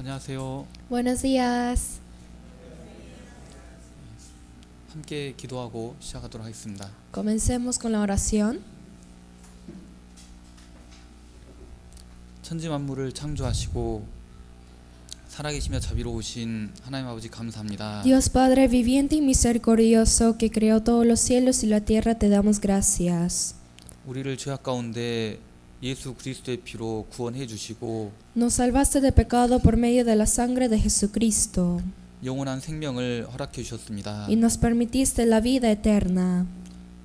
안녕하세요. Buenos días. 함께 기도하고 시작하도록 하겠습니다. Comencemos con la oración. 천지 만물을 창조하시고 살아계시며 자비로우신 하나님 아버지 감사합니다. Dios Padre viviente y misericordioso que creó todos los cielos y la tierra, te damos gracias. 우리를 죄악 가운데 예수 그리스도의 피로 구원해 주시고 Nos salvaste de pecado por medio de la sangre de Jesucristo 영원한 생명을 허락해 주셨습니다. y nos permitiste la vida eterna.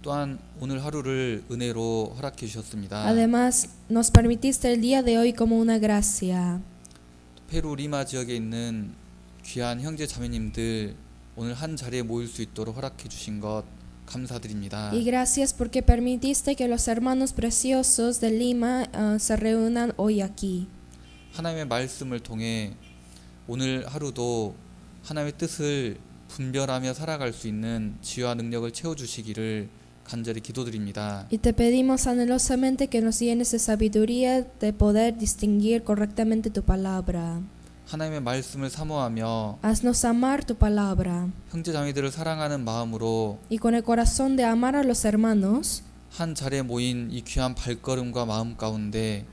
또한 오늘 하루를 은혜로 허락해 주셨습니다. Además, nos permitiste el día de hoy como una gracia. 페루 리마 지역에 있는 귀한 형제 자매님들 오늘 한 자리에 모일 수 있도록 허락해 주신 것 감사드립니다. Y gracias porque permitiste que los hermanos preciosos de Lima se reúnan hoy aquí. 하나님의 말씀을 통해 오늘 하루도 하나님의 뜻을 분별하며 살아갈 수 있는 지혜와 능력을 채워주시기를 간절히 기도드립니다. Y te pedimos anhelosamente que nos llenes de sabiduría de poder distinguir correctamente tu palabra. 하나님의 말씀을 사모하며 Haznos amar tu palabra. 형제 자매들을 사랑하는 마음으로 Y con el corazón de amar a los hermanos, 한 자리에 모인 이 귀한 발걸음과 마음 가운데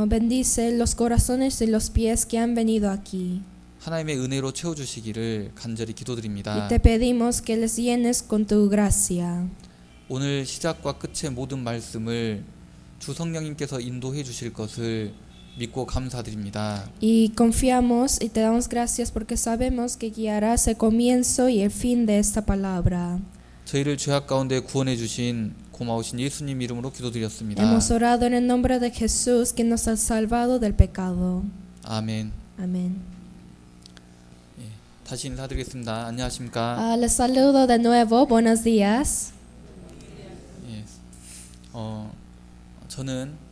bendice los corazones y los pies que han venido aquí. 하나님의 은혜로 채워주시기를 간절히 Y 기도드립니다. te pedimos que les llenes con tu gracia. 오늘 시작과 끝의 모든 말씀을 주 성령님께서 인도해 주실 것을 믿고 감사드립니다. Y confiamos y te damos gracias porque sabemos que guiarás el comienzo y el fin de esta palabra. 저희를 죄악 가운데 구원해 주신 고마우신 예수님 이름으로 기도드렸습니다. Hemos orado en el nombre de Jesús que nos ha salvado del pecado. 아멘. Amén. 다시 인사드리겠습니다. 안녕하십니까? Les saludo de nuevo. Buenos días. 예. 저는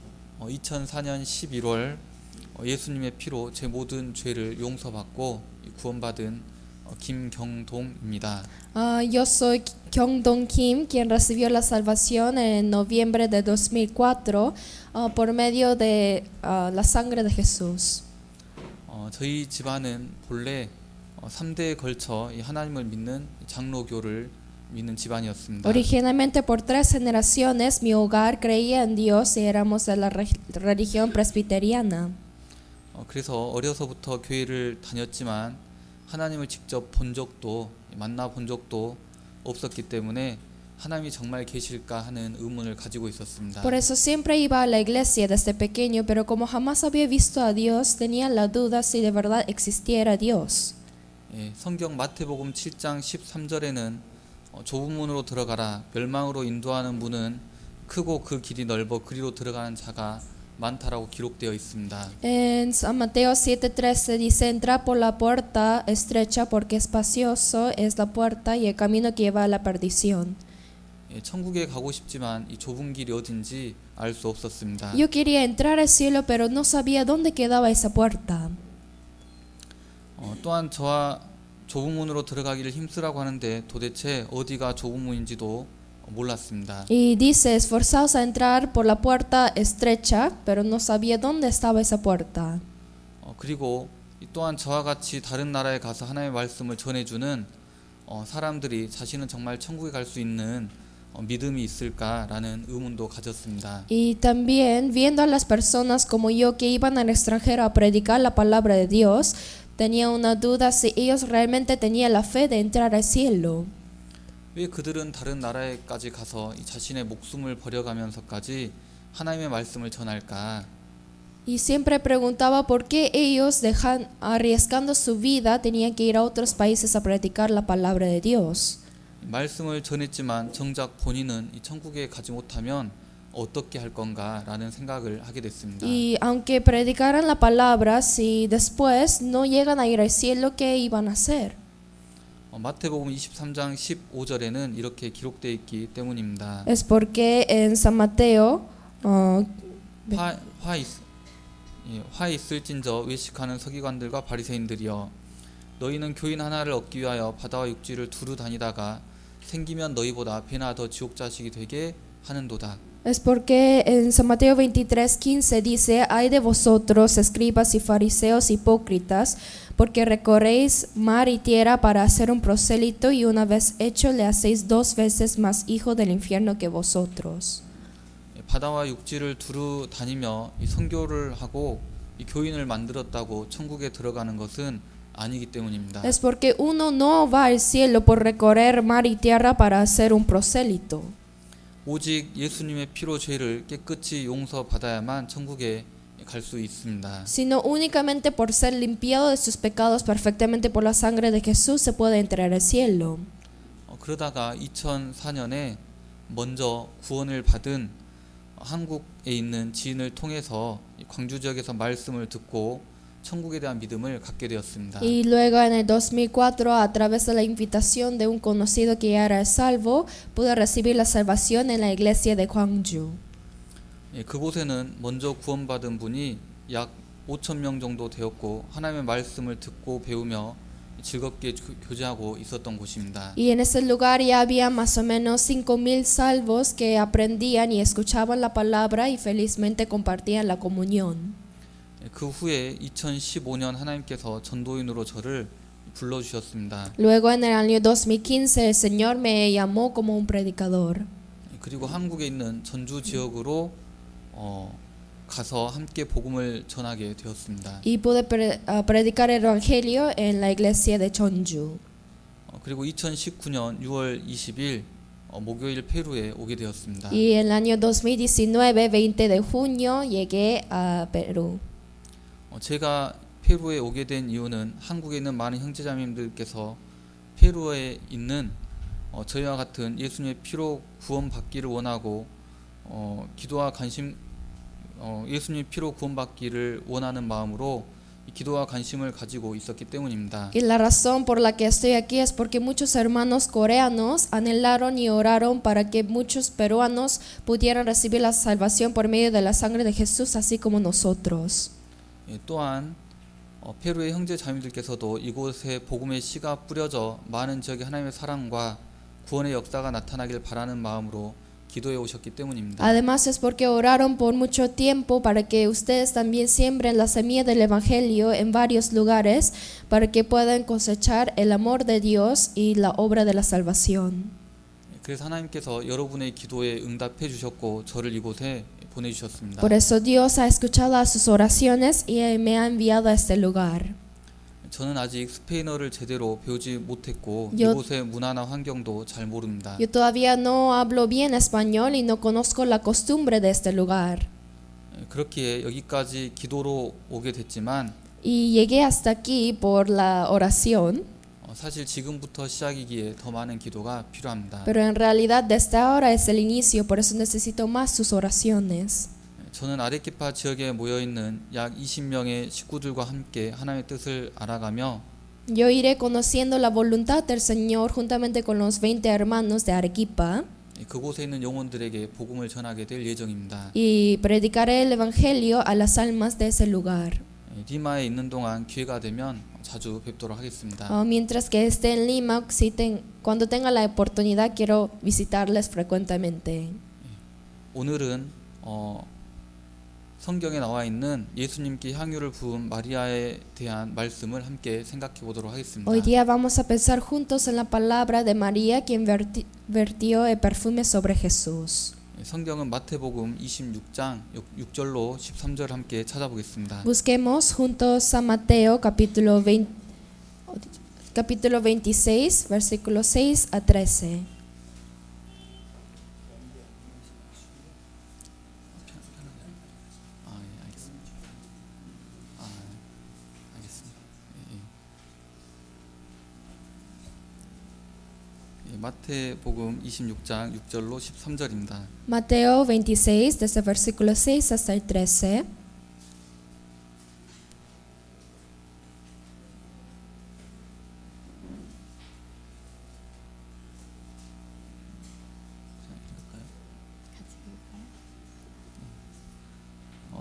2004년 11월 예수님의 피로 제 모든 죄를 용서받고 구원받은 김경동입니다. Yo soy Kyung-dong Kim, quien recibió la salvación en noviembre de 2004 por medio de la sangre de Jesús. 저희 집안은 본래 3대에 걸쳐 이 하나님을 믿는 장로교를 믿는 집안이었습니다. Originalmente por 3 generaciones mi hogar creía en Dios y éramos de la religión presbiteriana. 그래서 어려서부터 교회를 다녔지만 하나님을 직접 본 적도 만나 본 적도 없었기 때문에 하나님이 정말 계실까 하는 의문을 가지고 있었습니다. Por eso siempre iba a la iglesia desde pequeño, pero como jamás había visto a Dios, tenía la duda si de verdad existiera Dios. 예, 성경 마태복음 7장 13절에는 좁은 문으로 들어가라 멸망으로 인도하는 문은 크고 그 길이 넓어 그리로 들어가는 자가 많다라고 기록되어 있습니다. En San Mateo 7:13 dice: entra por la puerta estrecha porque espacioso es la puerta y el camino que lleva a la perdición. 예, 천국에 가고 싶지만 이 좁은 길이 어딘지 알 수 없었습니다. Yo quería entrar al cielo, pero no sabía dónde quedaba esa puerta. 또한 저와 좁은 문으로 들어가기를 힘쓰라고 하는데 도대체 어디가 좁은 문인지도 몰랐습니다. Y dice: esforzaos a entrar por la puerta estrecha, pero no sabía dónde estaba esa puerta. 그리고 또한 저와 같이 다른 나라에 가서 하나님의 말씀을 전해주는 사람들이 자신은 정말 천국에 갈 수 있는 믿음이 있을까라는 의문도 가졌습니다. Y también viendo a las personas como yo que iban al extranjero a predicar la palabra de Dios, tenía una duda si ellos realmente tenían la fe de entrar al cielo. 왜 그들은 다른 나라에까지 가서 자신의 목숨을 버려가면서까지 하나님의 말씀을 전할까? Y siempre preguntaba por qué ellos, arriesgando su vida, tenían que ir a otros países a predicar la palabra de Dios. 말씀을 전했지만 정작 본인은 이 천국에 가지 못하면 어떻게 할 건가라는 생각을 하게 됐습니다. Y aunque predicaran la palabra, si después no llegan a ir al cielo, ¿qué iban a hacer? 마태복음 23장 15절에는 이렇게 기록되어 있기 때문입니다. Es porque en San Mateo 화 있을진저 외식하는 서기관들과 바리새인들이여 너희는 교인 하나를 얻기 위하여 바다와 육지를 두루 다니다가 생기면 너희보다 배나 더 지옥 자식이 되게 하는도다. Es porque en San Mateo 23:15 dice, ay de vosotros, escribas y fariseos hipócritas, porque recorréis mar y tierra para hacer un prosélito y una vez hecho le hacéis 2 veces más hijo del infierno que vosotros. 바다와 육지를 두루 다니며 이 선교를 하고 이 교인을 만들었다고 천국에 들어가는 것은 아니기 때문입니다. Es porque uno no va al cielo por recorrer mar y tierra para hacer un prosélito, 오직 예수님의 피로 죄를 깨끗이 용서받아야만 천국에 갈 수 있습니다. sino únicamente por ser limpiado de sus pecados perfectamente por la sangre de Jesús se puede entrar al cielo. 그러다가 2004년에 먼저 구원을 받은 한국에 있는 지인을 통해서 광주 지역에서 말씀을 듣고 천국에 대한 믿음을 갖게 되었습니다. Y luego en el 2004, a través de la invitación de un conocido que ya era salvo, pude recibir la salvación en la iglesia de Gwangju. 그곳에는 먼저 구원받은 분이 약 5천 명 정도 되었고 하나님의 말씀을 듣고 배우며 즐겁게 교제하고 있었던 곳입니다. Y en ese lugar ya había más o menos 5,000 salvos que aprendían y escuchaban la palabra y felizmente compartían la comunión. 그 후에 2015년 하나님께서 전도인으로 저를 불러주셨습니다. Luego en el año 2015 el Señor me llamó como un predicador. 그리고 한국에 있는 전주 지역으로 가서 함께 복음을 전하게 되었습니다. Y pude predicar el evangelio en la iglesia de Cheonju. 그리고 2019년 6월 20일 목요일 페루에 오게 되었습니다. Y en el año 2019, 20 de junio, llegué a Perú. 제가 페루에 오게 된 이유는 한국에 있는 많은 형제자매님들께서 페루에 있는 저희와 같은 예수님의 피로 구원받기를 원하고 기도와 관심 예수님의 피로 구원받기를 원하는 마음으로 기도와 관심을 가지고 있었기 때문입니다. Y la razón por la que estoy aquí es porque muchos hermanos coreanos anhelaron y oraron para que muchos peruanos pudieran recibir la salvación por medio de la sangre de Jesús, así como nosotros. 또한 페루의 형제 자매들께서도 이곳에 복음의 씨가 뿌려져 많은 지역에 하나님의 사랑과 구원의 역사가 나타나길 바라는 마음으로 기도해 오셨기 때문입니다. Además es porque oraron por mucho tiempo para que ustedes también siembren la semilla del evangelio en varios lugares para que puedan cosechar el amor de Dios y la obra de la salvación. 그래서 하나님께서 여러분의 기도에 응답해 주셨고 저를 이곳에 보내주셨습니다. Por eso Dios ha escuchado a sus oraciones y me ha enviado a este lugar. 저는 아직 스페인어를 제대로 배우지 못했고 Yo- 이곳의 문화나 환경도 잘 모릅니다. Yo todavía no hablo bien español y no conozco la costumbre de este lugar. 그렇기에 여기까지 기도로 오게 됐지만 Y llegué hasta aquí por la oración, 사실 지금부터 시작이기에 더 많은 기도가 필요합니다. pero en realidad desde ahora es el inicio, por eso necesito más sus oraciones. 저는 아레키파 지역에 모여 있는 약 20명의 식구들과 함께 하나님의 뜻을 알아가며 Yo iré conociendo la voluntad del Señor juntamente con los 20 hermanos de Arequipa 그곳에 있는 영혼들에게 복음을 전하게 될 예정입니다. y predicaré el evangelio a las almas de ese lugar. 리마에 있는 동안 기회가 되면 자주 뵙도록 하겠습니다. Mientras que esté en Lima, cuando tenga la oportunidad quiero visitarles frecuentemente. 오늘은 성경에 나와 있는 예수님께 향유를 부은 마리아에 대한 말씀을 함께 생각해 보도록 하겠습니다. Hoy día vamos a pensar juntos en la palabra de María, quien vertió el perfume sobre Jesús. 성경은 마태복음 26장 6절로 13절 함께 찾아보겠습니다. Busquemos juntos San Mateo capítulo 26, versículos 6 a 13. 알겠습니다. 알겠습니다. 마태복음 26장 6절로 13절입니다. Mateo 26, desde el versículo 6 hasta el 13.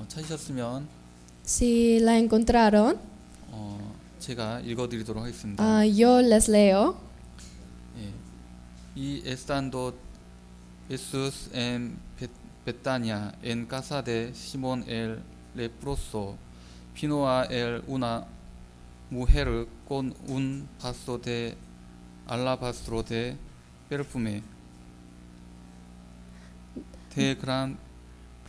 찾으셨으면 Si la encontraron, 제가 읽어드리도록 하겠습니다. yo les leo. Y estando Jesús en Betania en casa de Simón el leproso, vino a él una mujer con un vaso de alabastro de perfume de gran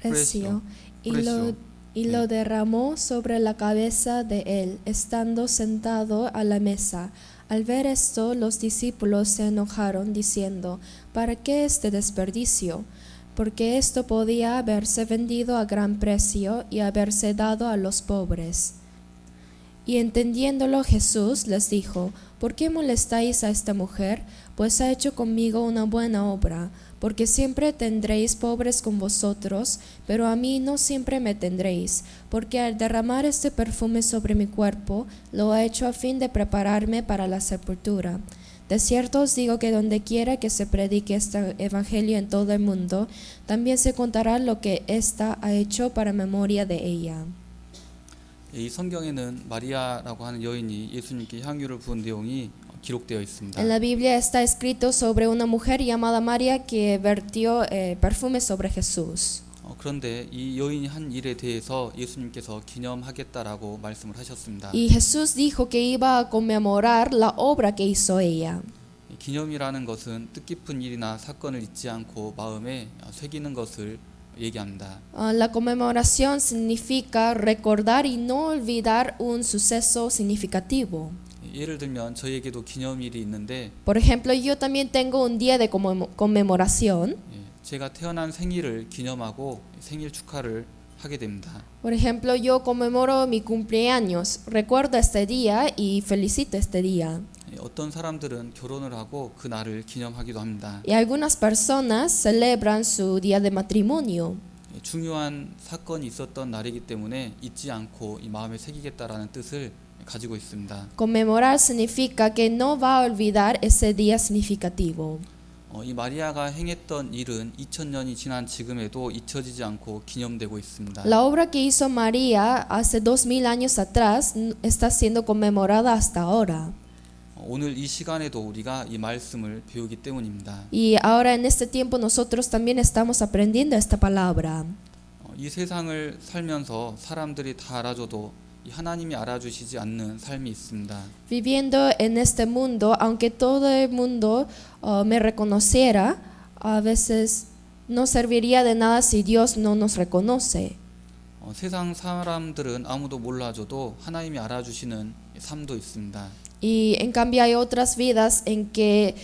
precio, precio. y lo derramó sobre la cabeza de él, estando sentado a la mesa. Al ver esto, los discípulos se enojaron, diciendo: ¿Para qué este desperdicio? Porque esto podía haberse vendido a gran precio y haberse dado a los pobres. Y entendiéndolo Jesús les dijo: ¿Por qué molestáis a esta mujer? Pues ha hecho conmigo una buena obra. Porque siempre tendréis pobres con vosotros, pero a mí no siempre me tendréis, porque al derramar este perfume sobre mi cuerpo, lo ha hecho a fin de prepararme para la sepultura. De cierto os digo que donde quiera que se predique este evangelio en todo el mundo, también se contará lo que ésta ha hecho para memoria de ella. 이 성경에는 마리아라고 하는 여인이 예수님께 향유를 부은 내용이 기록되어 있습니다. En la Biblia está escrito sobre una mujer llamada María que vertió perfume sobre Jesús. 그런데 이 여인이 한 일에 대해서 예수님께서 기념하겠다라고 말씀을 하셨습니다. Y Jesús dijo que iba a conmemorar la obra que hizo ella. 이 기념이라는 것은 뜻깊은 일이나 사건을 잊지 않고 마음에 새기는 것을 얘기합니다. La conmemoración significa recordar y no olvidar un suceso significativo. 예를 들면 저희에게도 기념일이 있는데 Por ejemplo, yo también tengo un día de conmemoración. 제가 태어난 생일을 기념하고 생일 축하를 하게 됩니다. Por ejemplo, yo conmemoro mi cumpleaños, recuerdo este día y felicito este día. 어떤 사람들은 결혼을 하고 그 날을 기념하기도 합니다. Y algunas personas celebran su día de matrimonio. 중요한 사건이 있었던 날이기 때문에 잊지 않고 이 마음에 새기겠다라는 뜻을 가지고 있습니다. Conmemorar significa que no va a olvidar ese día significativo. 이 마리아가 행했던 일은 2000년이 지난 지금에도 잊혀지지 않고 기념되고 있습니다. La obra que hizo María hace 2000 años atrás está siendo conmemorada hasta ahora. 오늘 이 시간에도 우리가 이 말씀을 배우기 때문입니다. Y ahora en este tiempo nosotros también estamos aprendiendo esta palabra. 이 세상을 살면서 사람들이 다 알아줘도 이 하나님이 알아주시지 않는 삶이 있습니다. Viviendo en este mundo, aunque todo el mundo me reconociera, a veces no serviría de nada si Dios no nos reconoce. 세상 사람들은 아무도 몰라줘도 하나님이 알아주시는 삶도 있습니다. Y en cambio hay otras vidas en que,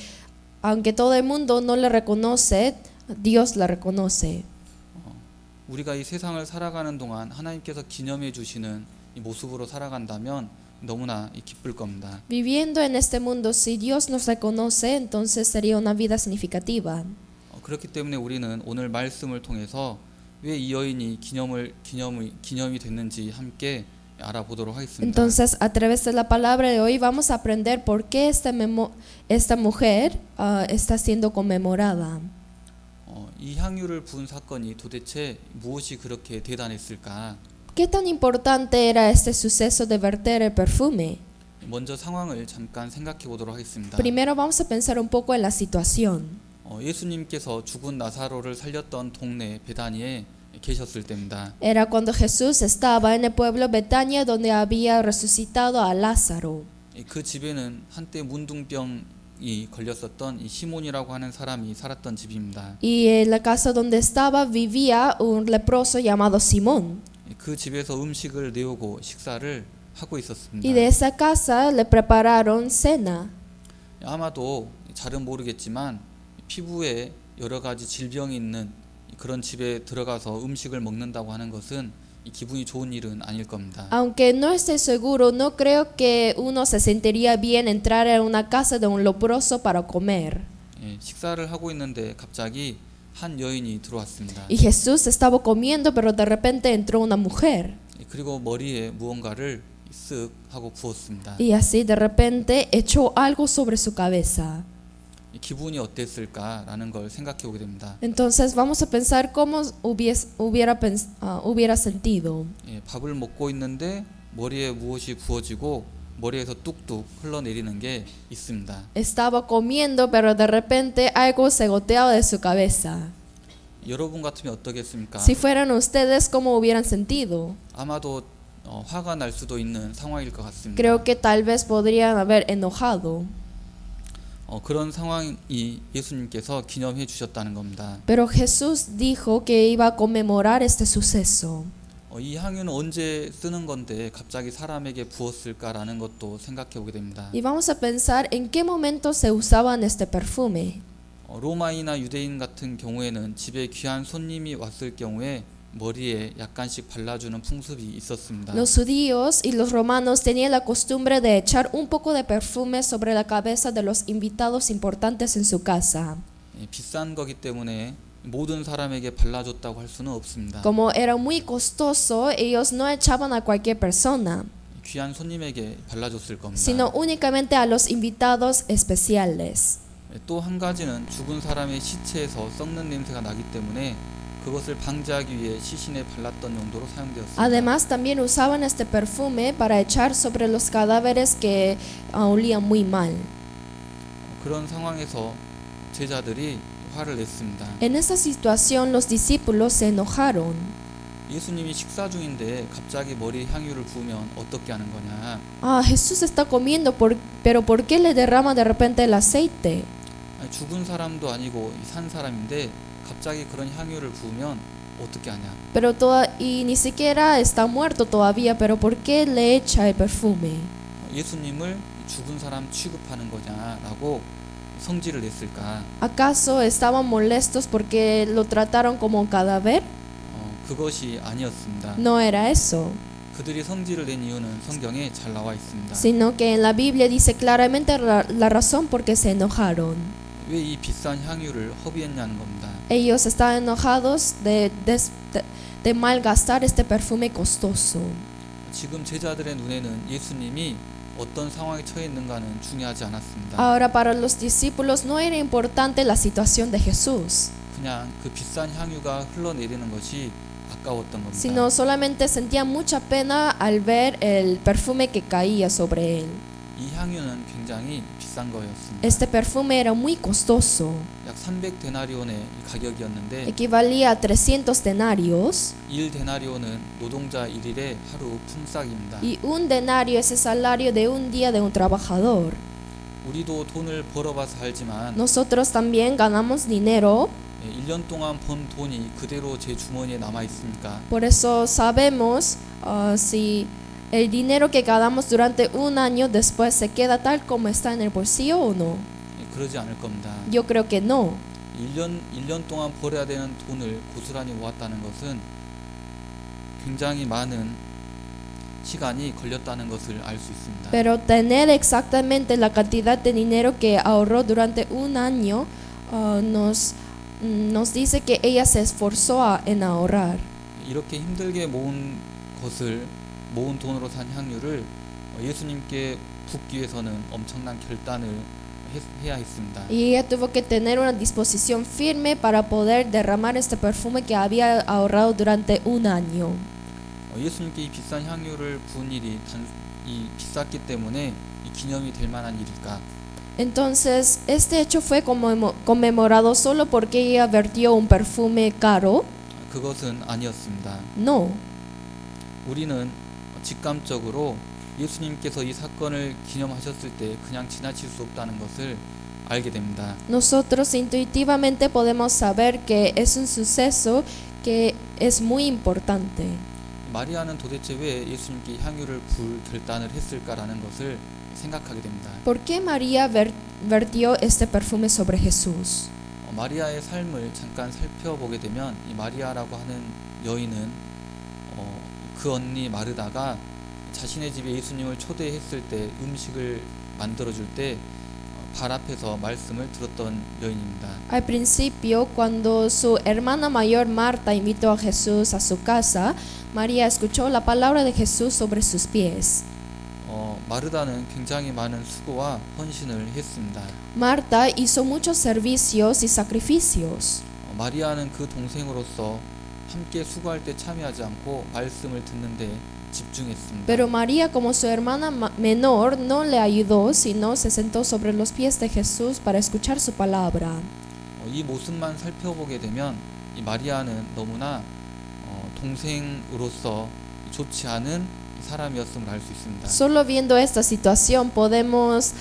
aunque todo el mundo no le reconoce, Dios la reconoce. 우리가 이 세상을 살아가는 동안 하나님께서 기념해 주시는 이 모습으로 살아간다면 너무나 기쁠 겁니다. Viviendo en este mundo, si Dios nos reconoce, entonces sería una vida significativa. 그렇기 때문에 우리는 오늘 말씀을 통해서 왜 이 여인이 기념이 됐는지 함께 알아보도록 하겠습니다. Entonces, a través de la palabra de hoy vamos a aprender por qué esta mujer está siendo conmemorada. 이 향유를 부은 사건이 도대체 무엇이 그렇게 대단했을까? ¿Qué tan importante era este suceso de verter el perfume? 먼저 상황을 잠깐 생각해 보도록 하겠습니다. Primero vamos a pensar un poco en la situación. 예수님께서 죽은 나사로를 살렸던 동네 베다니에 계셨을 때입니다. Era cuando Jesús estaba en el pueblo Betania donde había resucitado a Lázaro. 그 집에는 한때 문둥병이 걸렸었던 이 시몬이라고 하는 사람이 살았던 집입니다. Y en la casa donde estaba vivía un leproso llamado Simón. 그 집에서 음식을 내오고 식사를 하고 있었습니다. Y de esa casa le prepararon cena. 아마도 잘은 모르겠지만 피부에 여러 가지 질병이 있는 그런 집에 들어가서 음식을 먹는다고 하는 것은 기분이 좋은 일은 아닐 겁니다. Aunque no estoy seguro, no creo que uno se sentiría bien entrar en una casa de un leproso para comer. 식사를 하고 있는데 갑자기 한 여인이 들어왔습니다. Y Jesús estaba comiendo, pero de repente entró una mujer. 그리고 머리에 무언가를 쓱 하고 부었습니다. Y así de repente echó algo sobre su cabeza. 기분이 어땠을까라는 걸 생각해 보게 됩니다. Entonces vamos a pensar cómo hubiera sentido. 밥을 먹고 있는데 머리에 무엇이 부어지고 머리에서 뚝뚝 흘러내리는 게 있습니다. Estaba comiendo, pero de repente algo se goteaba de su cabeza. 여러분 같으면 어떠겠습니까? Si fueran ustedes, ¿cómo hubieran sentido? 아마도 화가 날 수도 있는 상황일 것 같습니다. Creo que tal vez podrían haber enojado. 그런 상황이 예수님께서 기념해 주셨다는 겁니다. Pero Jesús dijo que iba a conmemorar este suceso. 이 향유는 언제 쓰는 건데 갑자기 사람에게 부었을까라는 것도 생각해 보게 됩니다. Y vamos a pensar en qué momento se usaban este perfume. 로마인이나 유대인 같은 경우에는 집에 귀한 손님이 왔을 경우에 머리에 약간씩 발라주는 풍습이 있었습니다. Los judíos y los romanos tenían la costumbre de echar un poco de perfume sobre la cabeza de los invitados importantes en su casa. 비싼 거기 때문에 모든 사람에게 발라줬다고 할 수는 없습니다. Como era muy costoso, ellos no echaban a cualquier persona, 귀한 손님에게 발라줬을 겁니다. sino únicamente a los invitados especiales. 또 한 가지는 죽은 사람의 시체에서 썩는 냄새가 나기 때문에 그것을 방지하기 위해 시신에 발랐던 용도로 사용되었습니다. Además, también usaban este perfume para echar sobre los cadáveres que olían muy mal. 그런 상황에서 제자들이 화를 냈습니다. En esta situación, los discípulos se enojaron. 예수님이 식사 중인데 갑자기 머리에 향유를 부으면 어떻게 하는 거냐? Jesús está comiendo, pero ¿por qué le derrama de repente el aceite? 아니, 죽은 사람도 아니고 산 사람인데 갑자기 그런 향유를 부으면 어떻게 하냐? Y ni siquiera está muerto todavía, pero ¿por qué le echa el perfume? 예수님을 죽은 사람 취급하는 거냐라고 성질을 냈을까? ¿Acaso estaban molestos porque lo trataron como un cadáver? 그것이 아니었습니다. No era eso, 그들이 성질을 낸 이유는 성경에 잘 나와 있습니다. sino que en la Biblia dice claramente la razón por qué se enojaron. 왜 이 비싼 향유를 허비했냐는 겁니다. Ellos estaban enojados de malgastar este perfume costoso. 지금 제자들의 눈에는 예수님이 어떤 상황에 처해 있는가는 중요하지 않았습니다. Ahora, para los discípulos no era importante la situación de Jesús, 그냥 그 비싼 향유가 흘러내리는 것이 아까웠던 겁니다. sino solamente sentían mucha pena al ver el perfume que caía sobre él. 이 향유는 굉장히 비싼 거였습니다. Este perfume era muy costoso, 약 300데나리온의 가격이었는데 equivalía a 300 denarios, 1데나리온은 노동자 1일의 하루 품삯입니다. y un denario es el salario de un día de un trabajador. 우리도 돈을 벌어봐서 알지만 Nosotros también ganamos dinero, 1년 동안 번 돈이 그대로 제 주머니에 남아 있습니까? por eso sabemos si el dinero que ganamos durante un año después se queda tal como está en el bolsillo o no. 그러지 않을 겁니다. Yo creo que no. 1년 동안 벌어야 되는 돈을 고스란히 모았다는 것은 굉장히 많은 시간이 걸렸다는 것을 알 수 있습니다. Pero tener exactamente la cantidad de dinero que ahorró durante un año nos dice que ella se esforzó en ahorrar. 이렇게 힘들게 모은 돈으로 산 향유를 예수님께 붓기 위해서는 엄청난 결단을 해야 했습니다. Y ella tuvo que tener una disposición firme para poder derramar este perfume que había ahorrado durante un año. 예수님께 이 비싼 향유를 부은 일이 비쌌기 때문에 이 기념이 될 만한 일일까? Entonces, este hecho fue conmemorado solo porque ella vertió un perfume caro. 그것은 아니었습니다. No. 우리는 직감적으로 예수님께서 이 사건을 기념하셨을 때 그냥 지나칠 수 없다는 것을 알게 됩니다. Nosotros intuitivamente podemos saber que es un suceso que es muy importante. 마리아는 도대체 왜 예수님께 향유를 부을 결단을 했을까라는 것을 생각하게 됩니다. ¿Por qué María vertió este perfume sobre Jesús? 마리아의 삶을 잠깐 살펴보게 되면 이 마리아라고 하는 여인은 그 언니 마르다가 자신의 집에 예수님을 초대했을 때 음식을 만들어줄 때 발 앞에서 말씀을 들었던 여인입니다. Al principio, cuando su hermana mayor Marta invitó a Jesús a su casa, María escuchó la palabra de Jesús sobre sus pies. 마르다는 굉장히 많은 수고와 헌신을 했습니다. Marta hizo muchos servicios y sacrificios, 마리아는 그 동생으로서 함께 수고할 때 참여하지 않고 말씀을 듣는데 집중했습니다. pero María, como su hermana menor, no le ayudó, sino se sentó sobre los pies de Jesús para escuchar su palabra. 이 모습만 살펴보게 되면 이 마리아는 너무나 동생으로서 좋지 않은 사람이었음을 알 수 있습니다. Solo viendo esta situación podemos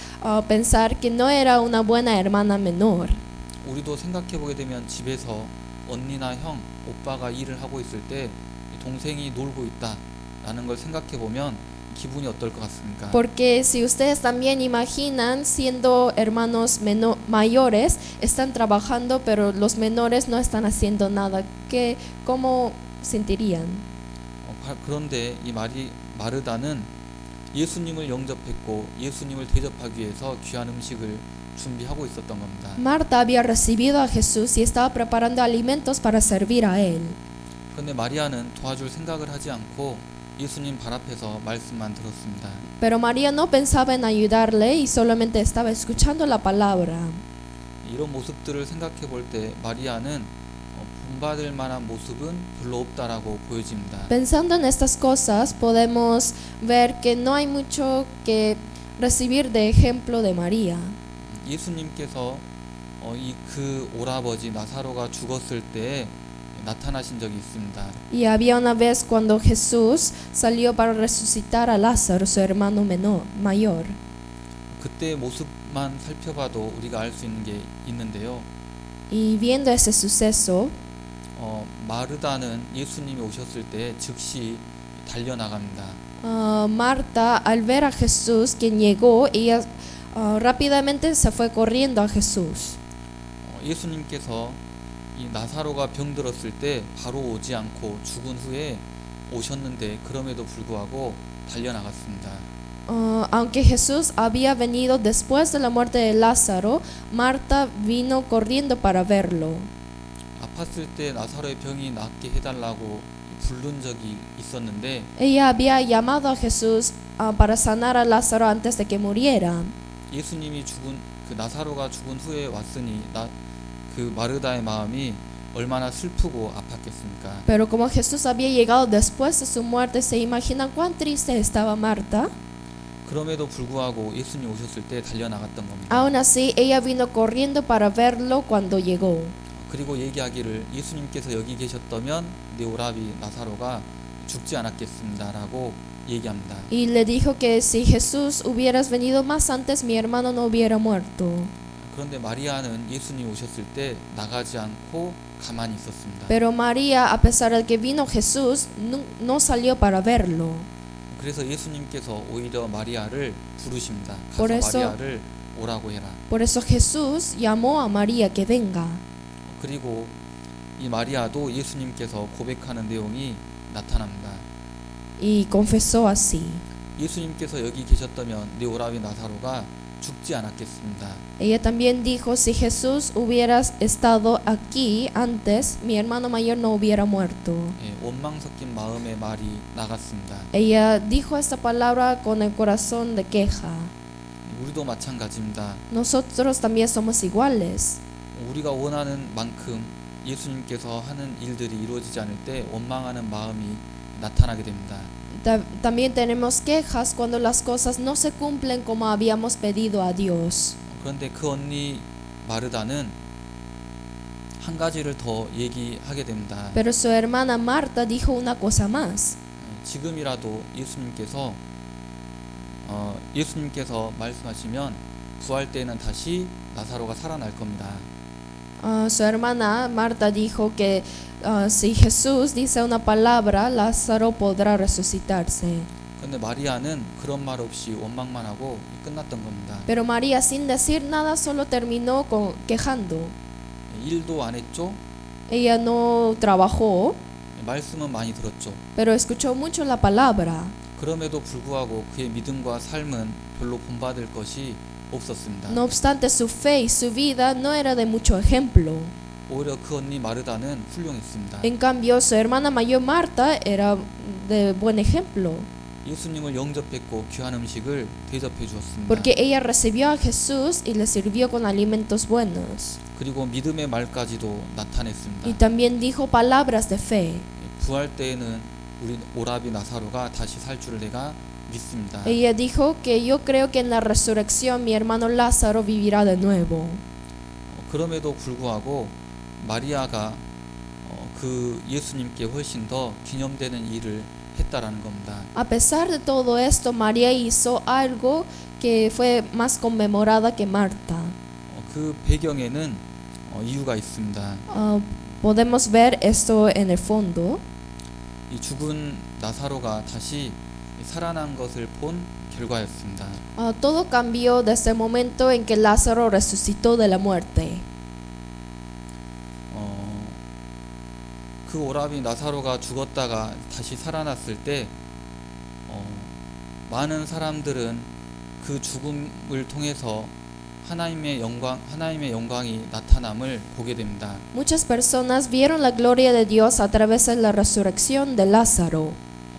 pensar que no era una buena hermana menor. 우리도 생각해 보게 되면 집에서 언니나 형, 오빠가 일을 하고 있을 때 동생이 놀고 있다라는 걸 생각해 보면 기분이 어떨 것 같습니까? Porque si ustedes también imaginan siendo hermanos mayores, están trabajando pero los menores no están haciendo nada, ¿cómo sentirían? 그런데 이 마르다는 예수님을 영접했고 예수님을 대접하기 위해서 귀한 음식을 준비하고 있었던 겁니다. Marta había recibido a Jesús y estaba preparando alimentos para servir a él. 그런데 마리아는 도와줄 생각을 하지 않고 예수님 발 앞에서 말씀만 들었습니다. Pero María no pensaba en ayudarle y solamente estaba escuchando la palabra. 이런 모습들을 생각해 볼 때 마리아는 본받을 만한 모습은 별로 없다라고 보여집니다. Pensando en estas cosas, podemos ver que no hay mucho que recibir de ejemplo de María. 예수님께서 이 그 오라버지 나사로가 죽었을 때 나타나신 적이 있습니다. Y había una vez cuando Jesús salió para resucitar a Lázaro, su hermano mayor. 그때 모습만 살펴봐도 우리가 알 수 있는 게 있는데요. Y viendo ese suceso, 마르다는 예수님이 오셨을 때 즉시 달려나갑니다. Marta, al ver a Jesús, quien llegó, ella rápidamente se fue corriendo a Jesús. 예수님께서 이 나사로가 병들었을 때 바로 오지 않고 죽은 후에 오셨는데 그럼에도 불구하고 달려나갔습니다. Aunque Jesús había venido después de la muerte de Lázaro, Marta vino corriendo para verlo. 아팠을 때 나사로의 병이 낫게 해달라고 부른 적이 있었는데 Ella había llamado a Jesús para sanar a Lázaro antes de que muriera. 예수님이 그 나사로가 죽은 후에 왔으니 그 마르다의 마음이 얼마나 슬프고 아팠겠습니까? Pero como Jesús había llegado después de su muerte, ¿se imaginan cuán triste estaba Marta? 그럼에도 불구하고 예수님 오셨을 때 달려나갔던 겁니다. Aún así, ella vino corriendo para verlo cuando llegó. 그리고 얘기하기를 예수님께서 여기 계셨다면 내 오라비 나사로가 죽지 않았겠습니다라고 얘기합니다. Y le dijo que si Jesús hubieras venido más antes, mi hermano no hubiera muerto. 그런데 마리아는 예수님 오셨을 때 나가지 않고 가만히 있었습니다. Pero María, a pesar de que vino Jesús, no salió para verlo. 그래서 예수님께서 오히려 마리아를 부르십니다. 가서 Por eso- 마리아를 오라고 해라. Por eso Jesús llamó a María que venga. 그리고 이 마리아도 예수님께서 고백하는 내용이 나타납니다. Y confesó así. 예수님께서 여기 계셨다면 내 오라비 나사로가 죽지 않았겠습니다. Ella también dijo, si Jesús hubiera estado aquí antes, mi hermano mayor no hubiera muerto. 원망 섞인 마음의 말이 나갔습니다. Ella dijo esta palabra con el corazón de queja. 우리도 마찬가지입니다. Nosotros también somos iguales. 우리가 원하는 만큼 예수님께서 하는 일들이 이루어지지 않을 때 원망하는 마음이 나타나게 됩니다. También tenemos quejas cuando las cosas no se cumplen como habíamos pedido a Dios. 그런데 그 언니 마르다는 한 가지를 더 얘기하게 됩니다. Pero su hermana Marta dijo una cosa más. 지금이라도 예수님께서 말씀하시면 부활 때에는 다시 나사로가 살아날 겁니다. Su hermana Marta dijo que si Jesús dice una palabra, Lázaro podrá resucitarse. 그런데 마리아는 그런 말 없이 원망만 하고 끝났던 겁니다. Pero María, sin decir nada, solo terminó quejando. 일도 안 했죠. Ella no trabajó, 말씀은 많이 들었죠. pero escuchó mucho la palabra. 그럼에도 불구하고 그의 믿음과 삶은 별로 본받을 것이 없었습니다. No obstante, su fe y su vida no era de mucho ejemplo. 오히려 그 언니 마르다는 훌륭했습니다. En cambio, su hermana mayor Marta era de buen ejemplo, 예수님을 영접했고 귀한 음식을 대접해 주었습니다. porque ella recibió a Jesús y le sirvió con alimentos buenos. 그리고 믿음의 말까지도 나타냈습니다. Y también dijo palabras de fe. 부활 때에는 우리 오라비 나사로가 다시 살 줄을 내가 믿습니다. Ella dijo que yo creo que en la resurrección mi hermano Lázaro vivirá de nuevo. 그럼에도 불구하고 마리아가 그 예수님께 훨씬 더 기념되는 일을 했다라는 겁니다. A pesar de todo esto, María hizo algo que fue más conmemorada que Marta. 그 배경에는 이유가 있습니다. Podemos ver esto en el fondo. 이 죽은 나사로가 다시 살아난 것을 본 결과였습니다. Todo cambió desde el momento en que Lázaro resucitó de la muerte. 그 오라비 나사로가 죽었다가 다시 살아났을 때 많은 사람들은 그 죽음을 통해서 하나님의 영광이 나타남을 보게 됩니다. Muchas personas vieron la gloria de Dios a través de la resurrección de Lázaro.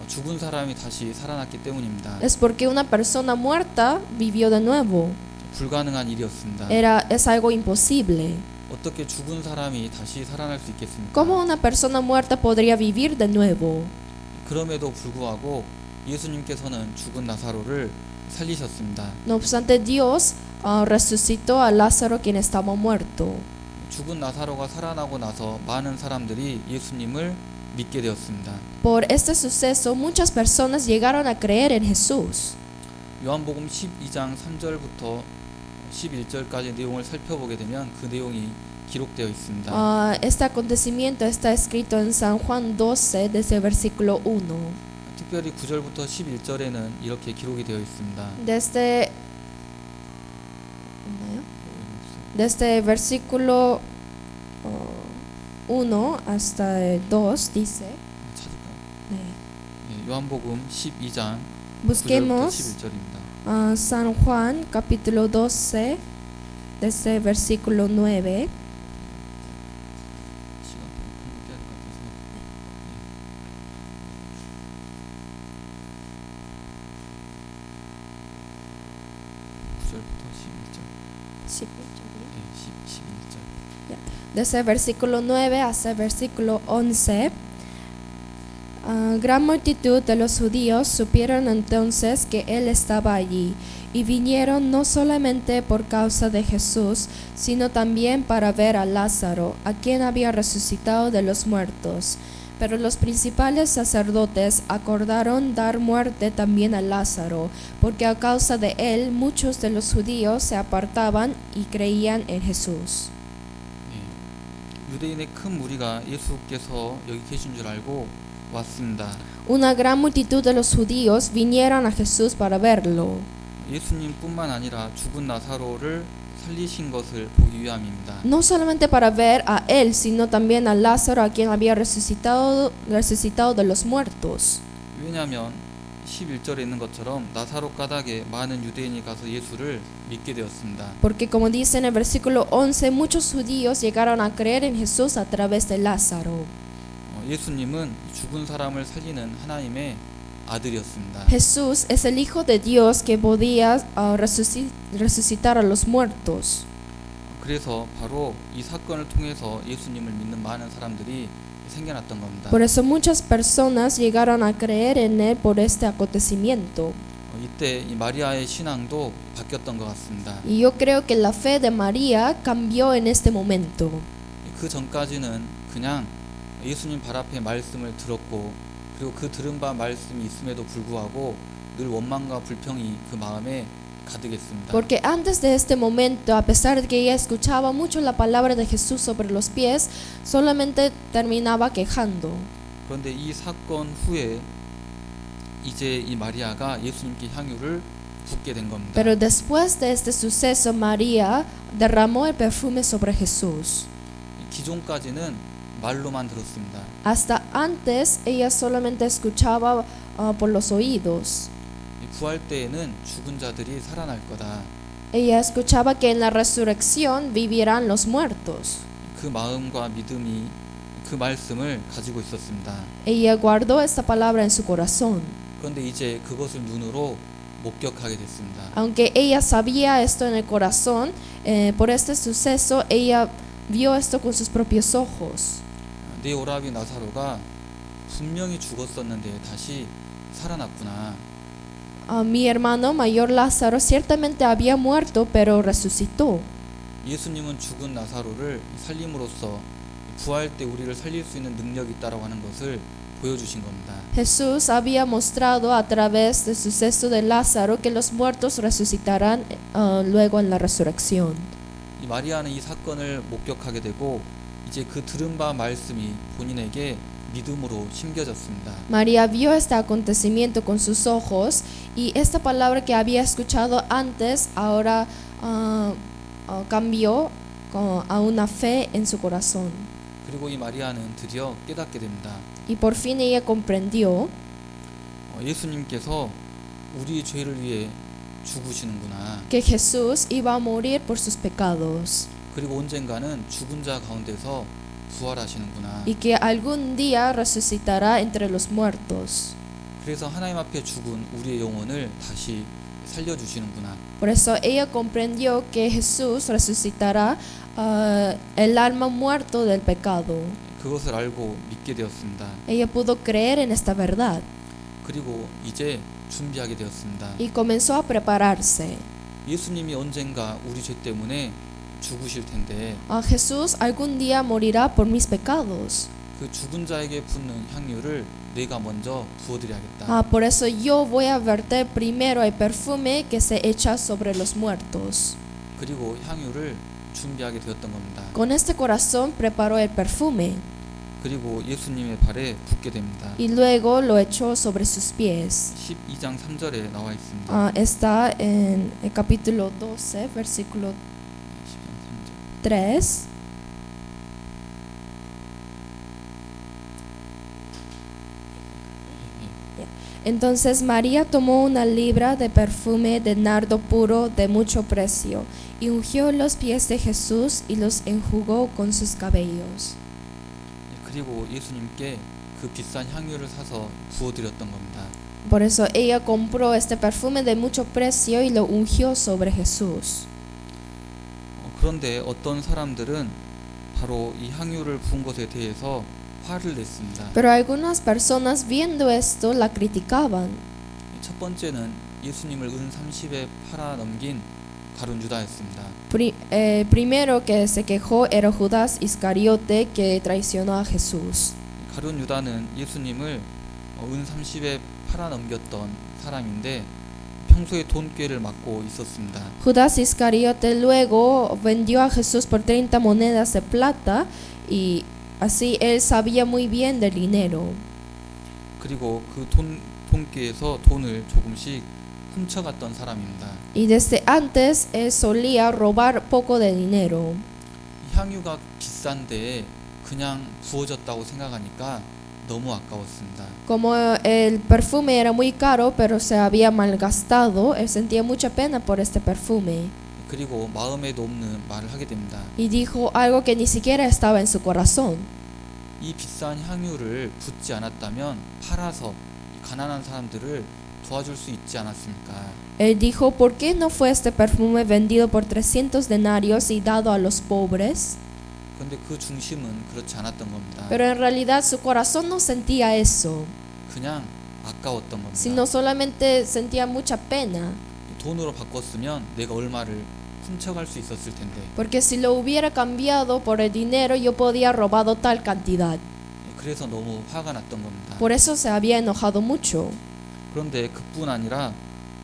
죽은 사람이 다시 살아났기 때문입니다. Es porque una persona muerta vivió de nuevo. 불가능한 일이었습니다. Es algo imposible. 어떻게 죽은 사람이 다시 살아날 수 있겠습니까? ¿Cómo una persona muerta podría vivir de nuevo? 그럼에도 불구하고 예수님께서는 죽은 나사로를 살리셨습니다. No obstante, Dios resucitó a Lázaro quien estaba muerto. 죽은 나사로가 살아나고 나서 많은 사람들이 예수님을 믿게 되었습니다. Por este suceso, muchas personas llegaron a creer en Jesús. 요한복음 12장 3절부터 11절까지 내용을 살펴보게 되면 그 내용이 기록되어 있습니다. Este acontecimiento está escrito en San Juan 12, desde el versículo 1. 특별히 9절부터 11절에는 이렇게 기록이 되어 있습니다. Desde el versículo 1 hasta el 2 dice. 찾을까요? 네. 요한복음 12장 9절부터 Busquemos 11절입니다. San Juan capítulo 12 desde el versículo 9. 시간 좀 공급해야 될 것 같아서. 9절부터 11절. 11절. Desde el versículo 9 hasta el versículo 11. Gran multitud de los judíos supieron entonces que él estaba allí y vinieron no solamente por causa de Jesús, sino también para ver a Lázaro, a quien había resucitado de los muertos. Pero los principales sacerdotes acordaron dar muerte también a Lázaro, porque a causa de él muchos de los judíos se apartaban y creían en Jesús. 유대인의 큰 무리가 예수께서 여기 계신 줄 알고 왔습니다. Una gran multitud de los judíos vinieron a Jesús para verlo. 예수님뿐만 아니라 죽은 나사로를 살리신 것을 보기 위함입니다. No solamente para ver a él, sino también a Lázaro, a quien había resucitado de los muertos. 왜냐하면 11절에 있는 것처럼 나사로 가닥에 많은 유대인이 가서 예수를 믿게 되었습니다. Porque como dice en el versículo 11, muchos judíos llegaron a creer en Jesús a través de Lázaro. 예수님은 죽은 사람을 살리는 하나님의 아들이었습니다. Jesús es el Hijo de Dios que podía resucitar a los muertos. 그래서 바로 이 사건을 통해서 예수님을 믿는 많은 사람들이 생겨났던 겁니다. Por eso muchas personas llegaron a creer en él por este acontecimiento. 이때 이 마리아의 신앙도 바뀌었던 것 같습니다. Y yo creo que la fe de María cambió en este momento. 그 전까지는 그냥 예수님 발 앞에 말씀을 들었고 그리고 그 들은 바 말씀이 있음에도 불구하고 늘 원망과 불평이 그 마음에 가득했습니다. Porque antes de este momento, a pesar de que ella escuchaba mucho la palabra de Jesús sobre los pies, solamente terminaba quejando. 그런데 이 사건 후에 이제 이 마리아가 예수님께 향유를 붓게 된 겁니다. Pero después de este suceso, María derramó el perfume sobre Jesús. 기존까지는 말로만 들었습니다. Hasta antes ella solamente escuchaba por los oídos. 부활 때에는 죽은 자들이 살아날 거다. Ella escuchaba que en la resurrección vivirán los muertos. 그 마음과 믿음이 그 말씀을 가지고 있었습니다. Ella guardó esta palabra en su corazón. 그런데 이제 그것을 눈으로 목격하게 됐습니다. Aunque ella sabía esto en el corazón, por este suceso ella vio esto con sus propios ojos. 내 오라비 나사로가 분명히 죽었었는데 다시 살아났구나. Mi hermano mayor Lázaro ciertamente había muerto, pero resucitó. 예수님은 죽은 나사로를 살림으로써 부활 때 우리를 살릴 수 있는 능력이 있다라고 하는 것을 보여주신 겁니다. Jesús había mostrado a través del suceso de Lázaro que los muertos resucitarán luego en la resurrección. 이 마리아는 이 사건을 목격하게 되고 이제 그 들은 바 말씀이 본인에게 믿음으로 심겨졌습니다. María vio este acontecimiento con sus ojos y esta palabra que había escuchado antes ahora cambió a una fe en su corazón. 그리고 이 마리아는 드디어 깨닫게 됩니다. Y por fin ella comprendió 예수님께서 우리 죄를 위해 죽으시는구나. que Jesús iba a morir por sus pecados 그리고 언젠가는 죽은 자 가운데서 부활하시는구나. y que algún día resucitará entre los muertos. 그래서 하나님 앞에 죽은 우리의 영혼을 다시 살려주시는구나. Por eso ella comprendió que Jesús resucitará el alma muerto del pecado. 그것을 알고 믿게 되었습니다. Ella pudo creer en esta verdad 그리고 이제 준비하게 되었습니다. y comenzó a prepararse. 예수님이 언젠가 우리 죄 때문에 죽으실 텐데 Jesús algún día morirá por mis pecados. 그 죽은 자에게 붓는 향유를 내가 먼저 부어드려야겠다. Por eso yo voy a verter primero el perfume que se echa sobre los muertos. 그리고 향유를 준비하게 되었던 겁니다. Con este corazón preparó el perfume 그리고 예수님의 발에 붓게 됩니다. y luego lo echó sobre sus pies. 12장 3절에 나와 있습니다. Está en el capítulo 12, versículo 12장 3절. 3. Entonces María tomó una libra de perfume de nardo puro de mucho precio y ungió los pies de Jesús y los enjugó con sus cabellos. 그리고 예수님께 그 비싼 향유를 사서 부어드렸던 겁니다. Por eso ella compró este perfume de mucho precio y lo ungió sobre Jesús. 그런데 어떤 사람들은 바로 이 향유를 부은 것에 대해서 화를 냈습니다. Pero algunas personas viendo esto la criticaban. 첫 번째는 예수님을 은 30에 팔아 넘긴 가룟 유다였습니다. Primero que se quejó era Judas Iscariote que traicionó a Jesús. 가룟 유다는 예수님을 은 30에 팔아 넘겼던 사람인데 평소에 돈꾀를 맡고 있었습니다. Judas Iscariote luego vendió a Jesús por 30 monedas de plata y así él sabía muy bien del dinero. 그리고 그 돈꾀에서 돈을 조금씩 훔쳐갔던 사람입니다. Y desde antes él solía robar poco de dinero. 향유가 비싼데 그냥 부어졌다고 생각하니까 너무 아까웠습니다. Como el perfume era muy caro pero se había malgastado, él sentía mucha pena por este perfume. 그리고 마음에도 없는 말을 하게 됩니다. Y dijo algo que ni siquiera estaba en su corazón. 이 비싼 향유를 붓지 않았다면 팔아서 가난한 사람들을 도와줄 수 있지 않았습니까? Él dijo, ¿por qué no fue este perfume vendido por 300 denarios y dado a los pobres? 근데 그 중심은 그렇지 않았던 겁니다. Pero en realidad su corazón no sentía eso, 그냥 아까웠던 sino 겁니다. solamente sentía mucha pena. 돈으로 바꿨으면 내가 얼마를 훔쳐갈 수 있었을 텐데. Porque si lo hubiera cambiado por el dinero, yo podía robado tal cantidad. 그래서 너무 화가 났던 겁니다. Por eso se había enojado mucho. 그런데 그뿐 아니라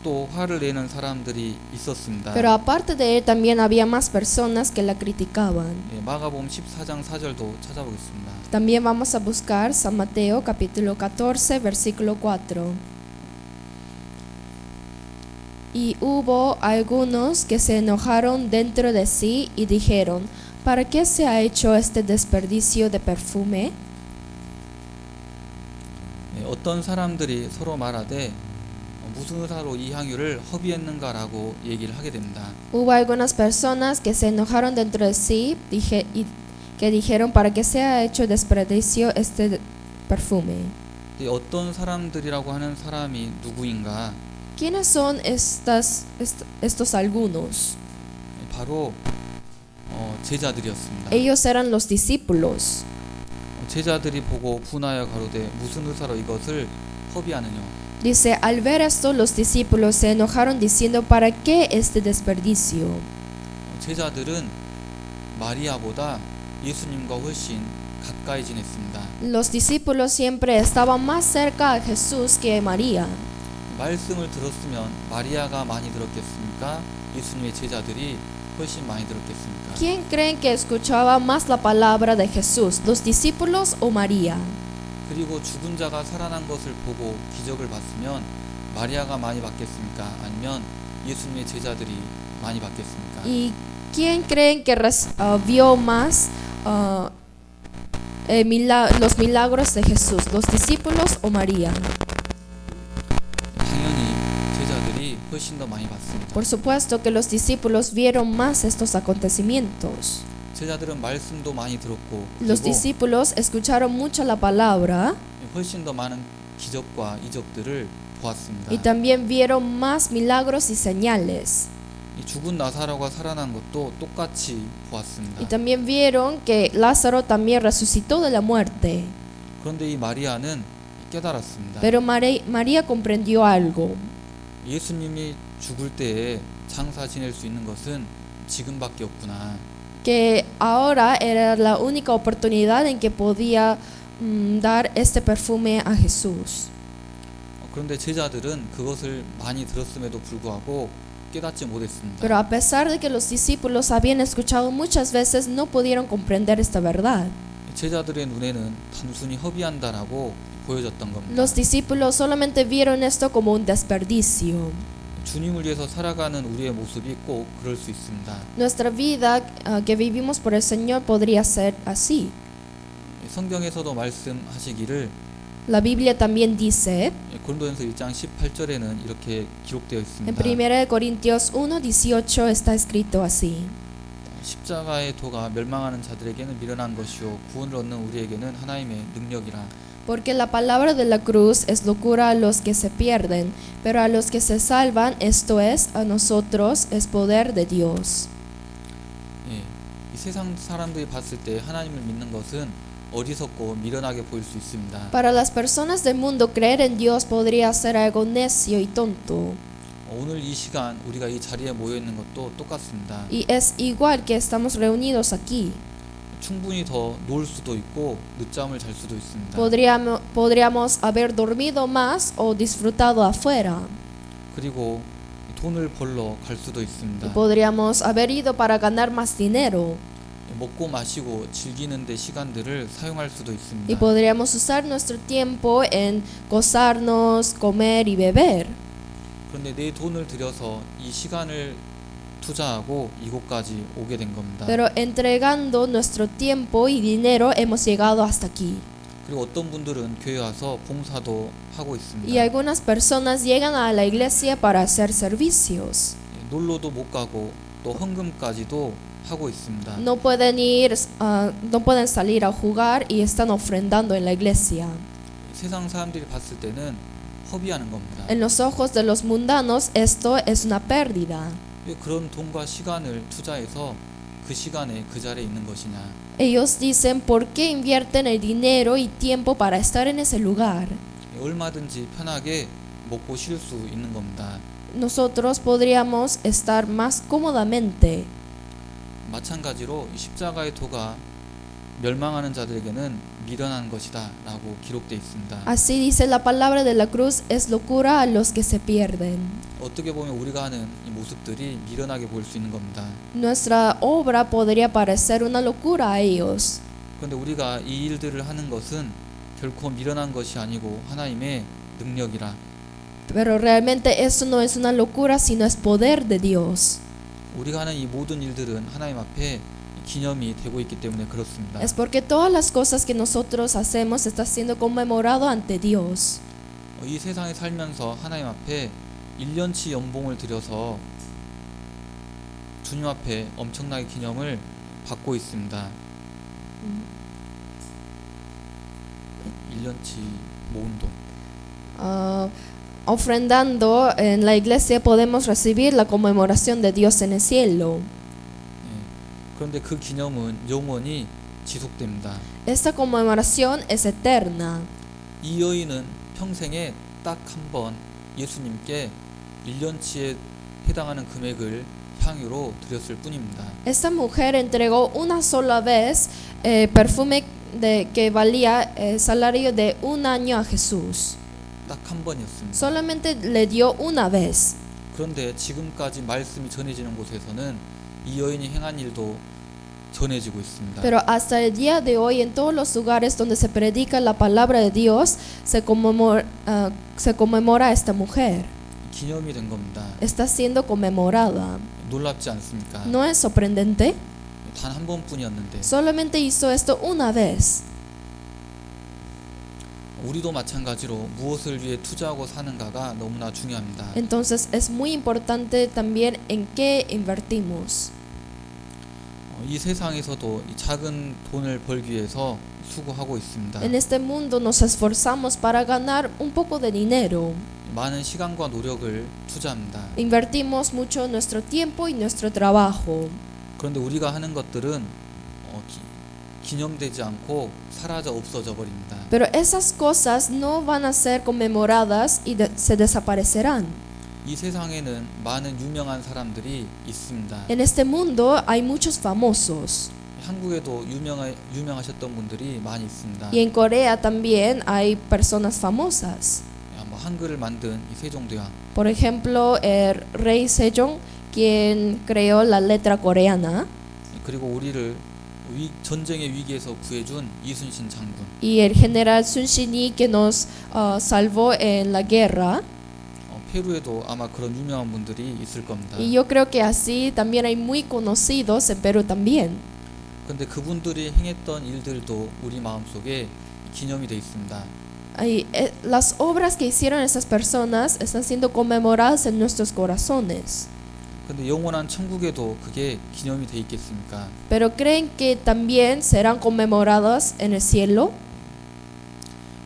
또 화를 내는 사람들이 있었습니다. Pero aparte de él también había más personas que la criticaban. 마가복음 14장 4절도 찾아보겠습니다. También vamos a buscar San Mateo capítulo 14 versículo 4. Y hubo algunos que se enojaron dentro de sí y dijeron, ¿para qué se ha hecho este desperdicio de perfume? 어떤 사람들이 서로 말하되 무슨 의사로 이 향유를 허비했는가라고 얘기를 하게 됩니다. Hubo algunas personas que se enojaron dentro de sí y que dijeron, ¿para qué se ha hecho desperdicio este perfume? 어떤 사람들이라고 하는 사람이 누구인가? ¿Quiénes son estos algunos? 바로 제자들이었습니다. Ellos eran los discípulos. 제자들이 보고 분하여 가로되 무슨 의사로 이것을 허비하느냐? Dice, al ver esto los discípulos se enojaron diciendo, ¿para qué este desperdicio? 제자들은 마리아보다 예수님과 훨씬 가까이 지냈습니다. Los discípulos siempre estaban más cerca a Jesús que María. 말씀을 들었으면 마리아가 많이 들었겠습니까? 예수님의 제자들이 훨씬 많이 들었겠습니까? ¿Quién creen que escuchaba más la palabra de Jesús, los discípulos o María? 그리고 죽은 자가 살아난 것을 보고 기적을 봤으면 마리아가 많이 받겠습니까? 아니면 예수님의 제자들이 많이 받겠습니까? ¿Y quién creen que vio más los milagros de Jesús, los discípulos o María? 당연히 제자들이 훨씬 더 많이 봤습니다. Por supuesto que los discípulos vieron más estos acontecimientos. 제자들은 말씀도 많이 들었고 Los 그리고 discípulos escucharon mucho la palabra 훨씬 더 많은 기적과 이적들을 보았습니다. y también vieron más milagros y señales. 이 죽은 나사로가 살아난 것도 똑같이 보았습니다. Y también vieron que Lázaro también resucitó de la muerte. 그런데 이 마리아는 깨달았습니다. Pero María comprendió algo. 예수님이 죽을 때에 장사 지낼 수 있는 것은 지금밖에 없구나. Que ahora era la única oportunidad en que podía dar este perfume a Jesús. 그런데 제자들은 그것을 많이 들었음에도 불구하고 깨닫지 못했습니다. Pero a pesar de que los discípulos habían escuchado muchas veces, no pudieron comprender esta verdad. 제자들의 눈에는 단순히 허비한다라고 보여졌던 겁니다. Los discípulos solamente vieron esto como un desperdicio. 주님을 위해서 살아가는 우리의 모습이 꼭 그럴 수 있습니다. Nuestra vida que vivimos por el Señor podría ser así. 성경에서도 말씀하시기를 La Biblia también dice 고린도전서 1장 18절에는 이렇게 기록되어 en 있습니다. 1 Corintios 1:18 está escrito así. 십자가의 도가 멸망하는 자들에게는 미련한 것이요 구원을 얻는 우리에게는 하나님의 능력이라. Porque la palabra de la cruz es locura a los que se pierden, pero a los que se salvan, esto es, a nosotros, es poder de Dios. 예, 이 세상 사람들이 봤을 때 하나님을 믿는 것은 어리석고 미련하게 보일 수 있습니다. Para las personas del mundo, creer en Dios podría ser algo necio y tonto. 오늘 이 시간 우리가 이 자리에 모여 있는 것도 똑같습니다. Y es igual que estamos reunidos aquí. 충분히 더 놀 수도 있고 늦잠을 잘 수도 있습니다. Podríamos haber dormido más o disfrutado afuera. 그리고 돈을 벌러 갈 수도 Y 있습니다. podríamos haber ido para ganar más dinero. 먹고 마시고 즐기는 데 시간들을 사용할 수도 Y 있습니다. podríamos usar nuestro tiempo en gozarnos, comer y beber. 그런데 내 돈을 들여서 이 시간을 투자하고 이곳까지 오게 된 겁니다. Pero entregando nuestro tiempo y dinero hemos llegado hasta aquí. 그리고 어떤 분들은 교회 와서 봉사도 하고 Y 있습니다. algunas personas llegan a la iglesia para hacer servicios. 놀러도 못 가고 또 헌금까지도 하고 있습니다. No pueden no pueden salir a jugar y están ofrendando en la iglesia. 세상 사람들이 봤을 때는 허비하는 겁니다. En los ojos de los mundanos esto es una pérdida. 왜 그런 돈과 시간을 투자해서 그 시간에 그 자리에 있는 것이냐? Ellos dicen, ¿por qué invierten el dinero y tiempo para estar en ese lugar? 얼마든지 편하게 먹고 쉴 수 있는 겁니다. Nosotros podríamos estar más cómodamente. 마찬가지로 이 십자가의 도가 멸망하는 자들에게는 미련한 것이다 라고 기록되어 있습니다. Así dice la palabra de la cruz, es locura a los que se pierden. 어떻게 보면 우리가 하는 이 모습들이 미련하게 보일 수 있는 겁니다. Nuestra obra podría parecer una locura a ellos. 그런데 우리가 이 일들을 하는 것은 결코 미련한 것이 아니고 하나님의 능력이라. Pero realmente eso no es una locura, sino es poder de Dios. 우리가 하는 이 모든 일들은 하나님 앞에 기념이 되고 있기 때문에 그렇습니다. Es porque todas las cosas que nosotros hacemos está siendo conmemorado ante Dios. 이 세상에 살면서 하나님 앞에 1년치 연봉을 들여서 주님 앞에 엄청나게 기념을 받고 있습니다. 1년치 모은 돈. Ofrendando en la iglesia podemos recibir la conmemoración de Dios en el cielo. 그런데 그 기념은 영원히 지속됩니다. Esta conmemoración es eterna. 이 여인은 평생에 딱 한 번 예수님께 1년치에 해당하는 금액을 향유로 드렸을 뿐입니다. Esta mujer entregó una sola vez perfume que valía el salario de un año a Jesús. 딱 한 번이었습니다. Solamente le dio una vez. 그런데 지금까지 말씀이 전해지는 곳에서는 이 여인이 행한 일도 전해지고 있습니다. Pero hasta el día de hoy, en todos los lugares donde se predica la palabra de Dios, se conmemora a esta mujer. 기념이 된 겁니다. Está siendo conmemorada. 놀랍지 않습니까? ¿No es sorprendente? 단 한 번뿐이었는데 Solamente hizo esto una vez. 우리도 마찬가지로 무엇을 위해 투자하고 사는가가 너무나 중요합니다. Entonces es muy importante también en qué invertimos. 이 세상에서도 이 작은 돈을 벌기 위해서 수고하고 있습니다. En este mundo nos esforzamos para ganar un poco de dinero. 많은 시간과 노력을 투자합니다. Invertimos mucho nuestro tiempo y nuestro trabajo. 그런데 우리가 하는 것들은 기념되지 않고 사라져 없어져 버립니다. Pero esas cosas no van a ser conmemoradas y se desaparecerán. 이 세상에는 많은 유명한 사람들이 있습니다. En este mundo hay muchos famosos. 한국에도 유명하셨던 분들이 많이 있습니다. Y en Corea también hay personas famosas. 뭐 한글을 만든 이 세종대왕, Por ejemplo, el rey Sejong, quien creó la letra coreana, 그리고 우리를 전쟁의 위기에서 구해준 이순신 장군, y el general Sun Shin-yi, que nos salvó en la guerra. 페루에도 아마 그런 유명한 분들이 있을 겁니다. Y yo creo que así también hay muy conocidos en Perú también. 그런데 그분들이 행했던 일들도 우리 마음속에 기념이 돼 있습니다. Y, las obras que hicieron esas personas están siendo conmemoradas en nuestros corazones. 그런데 영원한 천국에도 그게 기념이 돼 있겠습니까? Pero ¿creen que también serán conmemoradas en el cielo?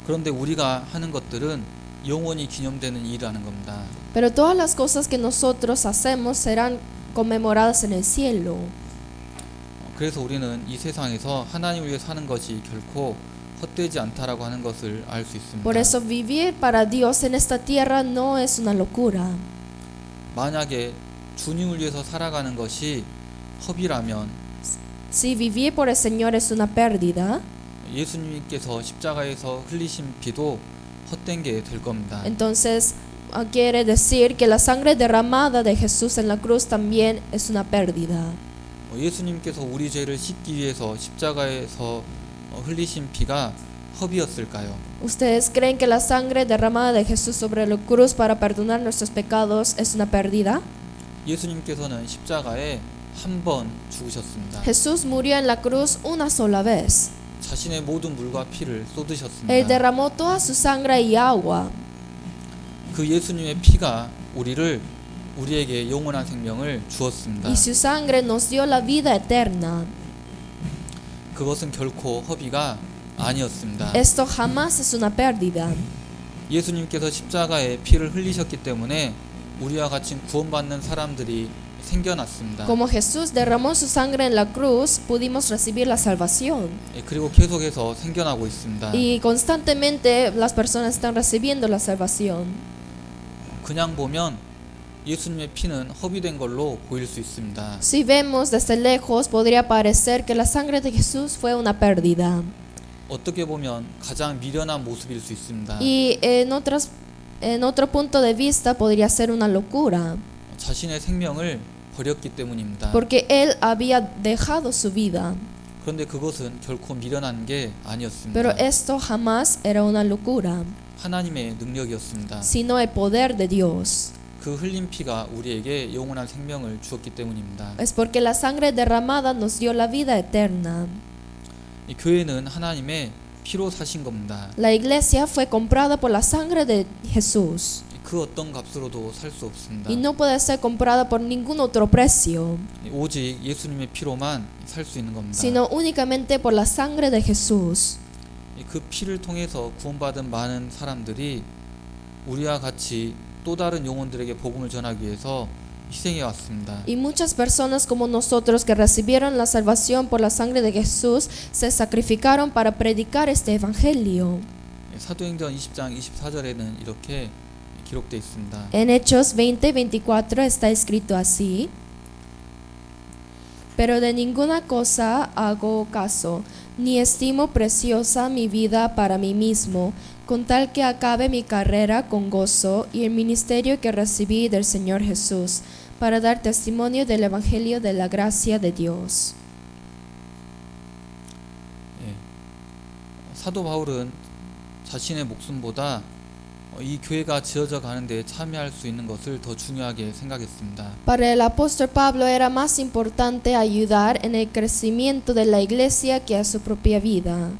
그런데 우리가 하는 것들은 영원히 기념되는 일이라는 겁니다. Pero todas las cosas que nosotros hacemos serán conmemoradas en el cielo. 그래서 우리는 이 세상에서 하나님을 위해 사는 것이 결코 헛되지 않다라고 하는 것을 알 수 있습니다. Por eso vivir para Dios en esta tierra no es una locura. 만약에 주님을 위해서 살아가는 것이 허비라면 Si vivir por el Señor es una pérdida, 예수님께서 십자가에서 흘리신 피도 헛된 게 될 겁니다. entonces quiere decir que la sangre derramada de Jesús en la cruz también es una pérdida. 예수님께서 우리 죄를 씻기 위해서 십자가에서 흘리신 피가 허비였을까요? ¿Ustedes creen que la sangre derramada de Jesús sobre la cruz para perdonar nuestros pecados es una pérdida? 예수님께서는 십자가에 한 번 죽으셨습니다. Jesús murió en la cruz una sola vez. 자신의 모든 물과 피를 Él 쏟으셨습니다. derramó toda su sangre y agua. 그 예수님의 피가 우리에게 영원한 생명을 주었습니다. Y su sangre nos dio la vida eterna. 그것은 결코 허비가 아니었습니다. Esto jamás es una pérdida. 예수님께서 십자가에 피를 흘리셨기 때문에 우리와 같이 구원받는 사람들이 생겨났습니다. Como Jesús derramó su sangre en la cruz, pudimos recibir la salvación. 그리고 계속해서 생겨나고 있습니다. Y constantemente las personas están recibiendo la salvación. 그냥 보면 예수님의 피는 허비된 걸로 보일 수 있습니다. Si vemos desde lejos, podría parecer que la sangre de Jesús fue una pérdida. 어떻게 보면 가장 미련한 모습일 수 있습니다. Y en otro punto de vista podría ser una locura, 자신의 생명을 버렸기 때문입니다. porque él había dejado su vida. 그런데 그것은 결코 미련한 게 아니었습니다. Pero esto jamás era una locura, 하나님의 능력이었습니다. sino el poder de Dios. 그 흘린 피가 우리에게 영원한 생명을 주었기 때문입니다. Es porque la sangre derramada nos dio la vida eterna. 이 교회는 하나님의 피로 사신 겁니다. La iglesia fue comprada por la sangre de Jesús 그 어떤 값으로도 살 수 없습니다. y no puede ser comprada por ningún otro precio, 오직 예수님의 피로만 살 수 있는 겁니다. sino únicamente por la sangre de Jesús. 그 피를 통해서 구원받은 많은 사람들이 우리와 같이 또 다른 영혼들에게 복음을 전하기 위해서 희생해 왔습니다. Y muchas personas como nosotros que recibieron la salvación por la sangre de Jesús se sacrificaron para predicar este evangelio. 사도행전 20장 24절에는 이렇게 기록되어 있습니다. En Hechos 20:24 está escrito así: Pero de ninguna cosa hago caso, ni estimo preciosa mi vida para mí mismo, con tal que acabe mi carrera con gozo y el ministerio que recibí del Señor Jesús, para dar testimonio del Evangelio de la gracia de Dios. 예, 사도 바울은 자신의 목숨보다 이 교회가 지어져 가는데 참여할 수 있는 것을 더 중요하게 생각했습니다. Para el apóstol Pablo era más importante ayudar en el crecimiento de la iglesia que a su propia vida.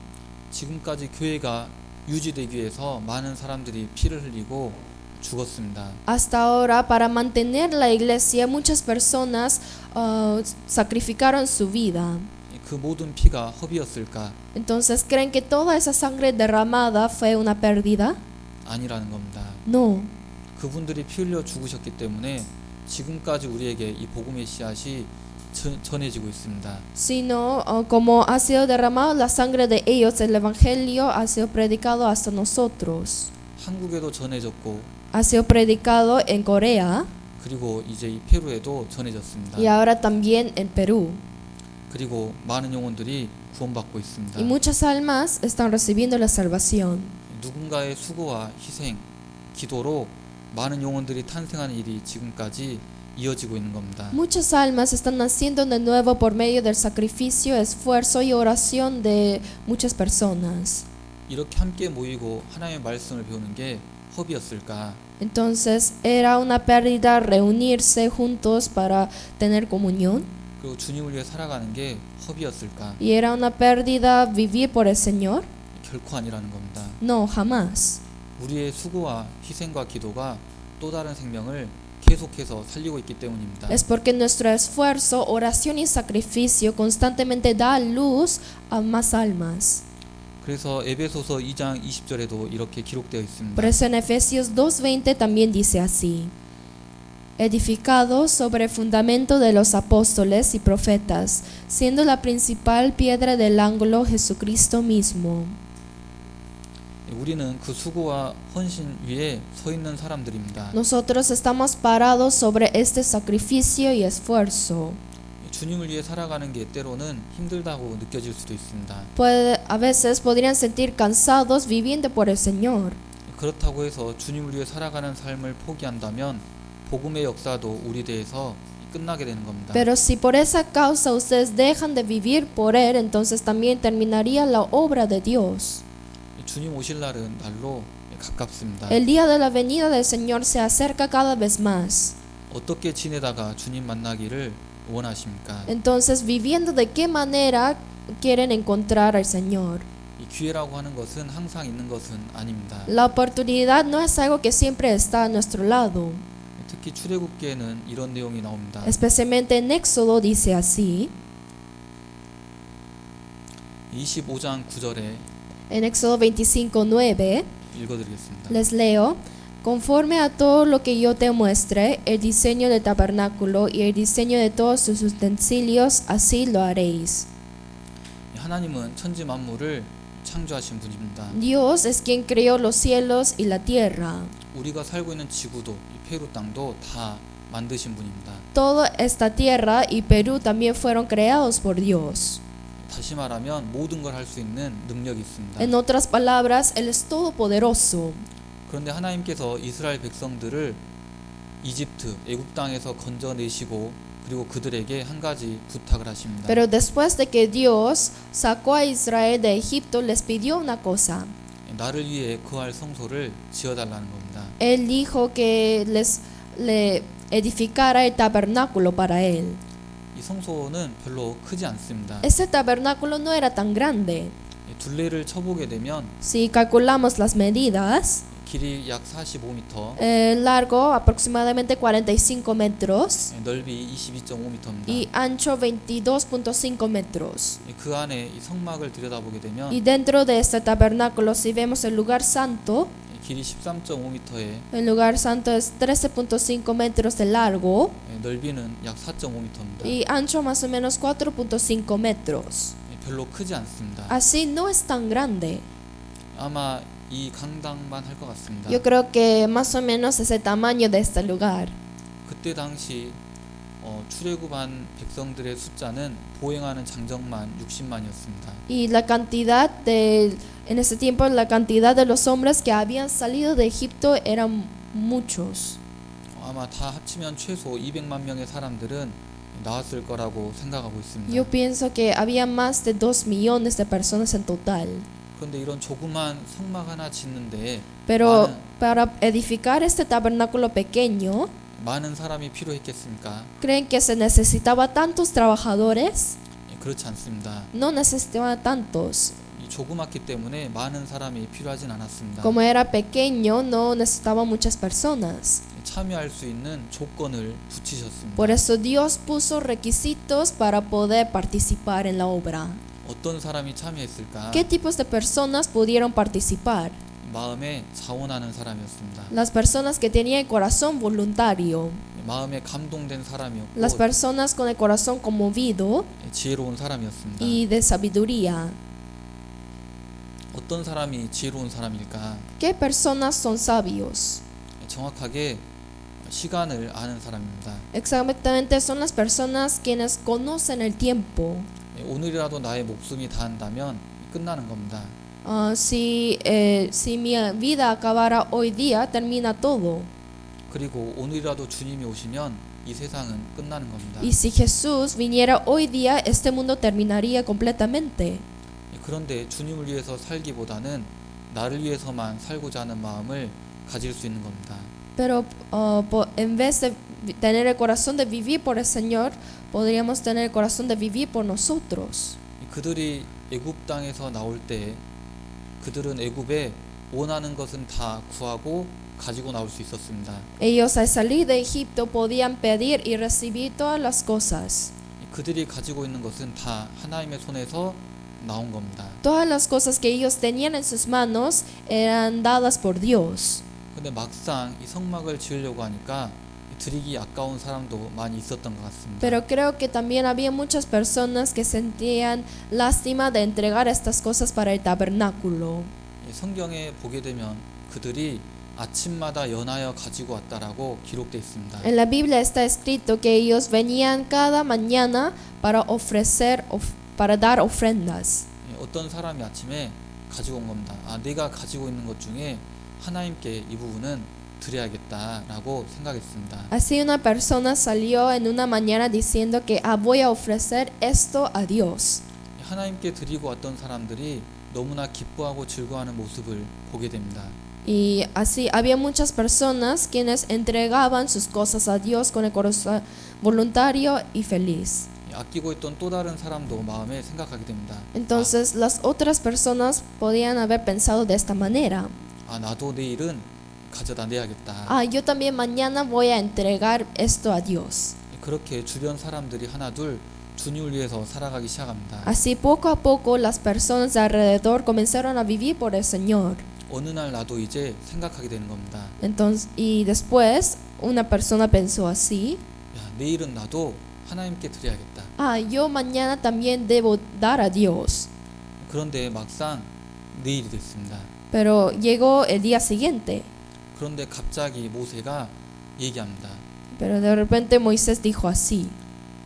지금까지 교회가 유지되기 위해서 많은 사람들이 피를 흘리고 죽었습니다. Hasta ahora, para mantener la iglesia, muchas personas sacrificaron su vida. 그 모든 피가 허비였을까? Entonces, ¿creen que toda esa sangre derramada fue una pérdida? 아니라는 겁니다. No. 그분들이 피 흘려 죽으셨기 때문에 지금까지 우리에게 이 복음의 씨앗이 전해지고 있습니다. Sino, como ha sido derramada la sangre de ellos, el evangelio ha sido predicado hasta nosotros. 한국에도 전해졌고 Ha sido predicado en Corea 그리고 이제 이 페루에도 전해졌습니다. y ahora también en Perú. 그리고 많은 영혼들이 구원받고 있습니다. Y muchas almas están recibiendo la salvación. 누군가의 수고와 희생, 기도로 많은 영혼들이 탄생하는 일이 지금까지 이어지고 있는 겁니다. Muchas almas están naciendo de nuevo por medio del sacrificio, esfuerzo y oración de muchas personas. 이렇게 함께 모이고 하나님의 말씀을 배우는 게 허비였을까? Entonces, ¿era una pérdida reunirse juntos para tener comunión? 그리고 주님을 위해 살아가는 게 허비였을까? ¿Y era una pérdida vivir por el Señor? 결코 아니라는 겁니다. No, jamás. 우리의 수고와 희생과 기도가 또 다른 생명을 계속해서 살리고 있기 때문입니다. Es porque nuestro esfuerzo, oración y sacrificio constantemente da luz a más almas. 그래서 에베소서 2장 20절에도 이렇게 기록되어 있습니다. Por eso en Efesios 2:20 también dice así: edificado sobre el fundamento de los apóstoles y profetas, siendo la principal piedra del ángulo Jesucristo mismo. 우리는 그 수고와 헌신 위에 서 있는 사람들입니다. Nosotros estamos parados sobre este sacrificio y esfuerzo. 주님을 위해 살아가는 게 때로는 힘들다고 느껴질 수도 있습니다. A veces podrían sentir cansados viviendo por el Señor. 그렇다고 해서 주님을 위해 살아가는 삶을 포기한다면 복음의 역사도 우리 대해서 끝나게 되는 겁니다. Pero si por esa causa ustedes dejan de vivir por Él, entonces también terminaría la obra de Dios. 주님 오실 날은 날로 가깝습니다. El día de la venida del Señor se acerca cada vez más. 어떻게 지내다가 주님 만나기를 원하십니까? Entonces, viviendo de qué manera quieren encontrar al Señor. 이 기회라고 하는 것은 항상 있는 것은 아닙니다. La oportunidad no es algo que siempre está a nuestro lado. 특히 출애굽기에는 이런 내용이 나옵니다. Especialmente en Éxodo dice así. 25장 9절에 En Éxodo 25:9 읽어드리겠습니다. les leo: conforme a todo lo que yo te muestre, el diseño del tabernáculo y el diseño de todos sus utensilios, así lo haréis. 하나님은 천지 만물을 창조하신 분입니다. Dios es quien creó los cielos y la tierra. 우리가 살고 있는 지구도 이 페루 땅도 다 만드신 분입니다. Toda esta tierra y Perú también fueron creados por Dios. 다시 말하면 모든 걸 할 수 있는 능력이 있습니다. En otras palabras, Él es todopoderoso. 그런데 하나님께서 이스라엘 백성들을 이집트, 애굽 땅에서 건져내시고 그리고 그들에게 한 가지 부탁을 하십니다. Pero después de que Dios sacó a Israel de Egipto, les pidió una cosa. 나를 위해 거할 성소를 지어달라는 겁니다. Él dijo que le edificara el tabernáculo para Él. 이 성소는 별로 크지 않습니다. Ese tabernáculo no era tan grande. 둘레를 쳐보게 되면 Si calculamos las medidas, 길이 약 45m, largo aproximadamente 45 metros 넓이 22.5m입니다. y ancho 22.5 metros. 그 안에 이 성막을 들여다보게 되면 Y dentro de este tabernáculo, si vemos el lugar santo, 길이 13.5m에 el lugar santo es 13.5 metros de largo 넓이는 약 4.5m입니다. y ancho más o menos 4.5 metros. 별로 크지 않습니다. Así no es tan grande. 아마 이 강당만 할 것 같습니다. Yo creo que más o menos es el tamaño de este lugar. 그때 당시 출애굽한 백성들의 숫자는 보행하는 장정만 60만이었습니다. Y la cantidad en ese tiempo, la cantidad de los hombres que habían salido de Egipto eran muchos. 아마 다 합치면 최소 200만 명의 사람들은 나왔을 거라고 생각하고 있습니다. Yo pienso que había más de 2 millones de personas en total. 그런데 이런 조그만 성막 하나 짓는데 Pero 많은, para edificar este tabernáculo pequeño, 많은 사람이 필요했겠습니까? ¿creen que se necesitaba tantos trabajadores? 그렇지 않습니다. No necesitaba tantos. 이 조그맣기 때문에 많은 사람이 필요하진 않았습니다. Como era pequeño, no necesitaba muchas personas. 참여할 수 있는 조건을 붙이셨습니다. Por eso Dios puso requisitos para poder participar en la obra. 어떤 사람이 참여했을까? ¿Qué tipos de personas pudieron participar? 마음에 자원하는 사람이었습니다. Las personas que tenían el corazón voluntario, 마음에 감동된 사람이었고 las personas con el corazón conmovido 지혜로운 사람이었습니다. y de sabiduría. 어떤 사람이 지혜로운 사람일까? ¿Qué personas son sabios? 정확하게 시간을 아는 사람입니다. Exactamente son las personas quienes conocen el tiempo. 오늘이라도 나의 목숨이 다한다면 끝나는 겁니다. Si mi vida acabara hoy día, termina todo. 그리고 오늘이라도 주님이 오시면 이 세상은 끝나는 겁니다. Y si Jesús viniera hoy día, este mundo terminaría completamente. 그런데 주님을 위해서 살기보다는 나를 위해서만 살고자 하는 마음을 가질 수 있는 겁니다. Pero en vez de tener el corazón de vivir por el Señor, podríamos tener el corazón de vivir por nosotros. 그들이 애굽 땅에서 나올 때 그들은 애굽에 원하는 것은 다 구하고 가지고 나올 수 있었습니다. Ellos al salir de Egipto podían pedir y recibir todas las cosas. 그들이 가지고 있는 것은 다 하나님의 손에서 나온 겁니다. Todas las cosas que ellos tenían en sus manos eran dadas por Dios. 근데 막상 이 성막을 지으려고 하니까 드리기 아까운 사람도 많이 있었던 것 같습니다. Pero creo que también había muchas personas que sentían lástima de entregar estas cosas para el tabernáculo. 성경에 보게 되면 그들이 아침마다 연하여 가지고 왔다라고 기록되어 있습니다. En la Biblia está escrito que ellos venían cada mañana para para dar ofrendas. 어떤 사람이 아침에 가지고 온 겁니다. 내가 가지고 있는 것 중에 하나님께 이 부분은 드려야겠다라고 생각했습니다. Así una persona salió en una mañana diciendo que voy a ofrecer esto a Dios. 하나님께 드리고 왔던 사람들이 너무나 기뻐하고 즐거워하는 모습을 보게 됩니다. Y así había muchas personas quienes entregaban sus cosas a Dios con el corazón voluntario y feliz. 아끼고 있던 또 다른 사람도 마음에 생각하게 됩니다. Entonces las otras personas podían haber pensado de esta manera. 나도 내일은 가져다 내야겠다. Yo también mañana voy a entregar esto a Dios. 그렇게 주변 사람들이 하나둘 주님을 위해서 살아가기 시작합니다. Así poco a poco las personas de alrededor comenzaron a vivir por el Señor. 어느 날 나도 이제 생각하게 되는 겁니다. Entonces, y después una persona pensó así. 내일은 나도 하나님께 드려야겠다. Yo mañana también debo dar a Dios. 그런데 막상 내일이 됐습니다. Pero llegó el día siguiente. 그런데 갑자기 모세가 얘기합니다. Pero de repente Moisés dijo así.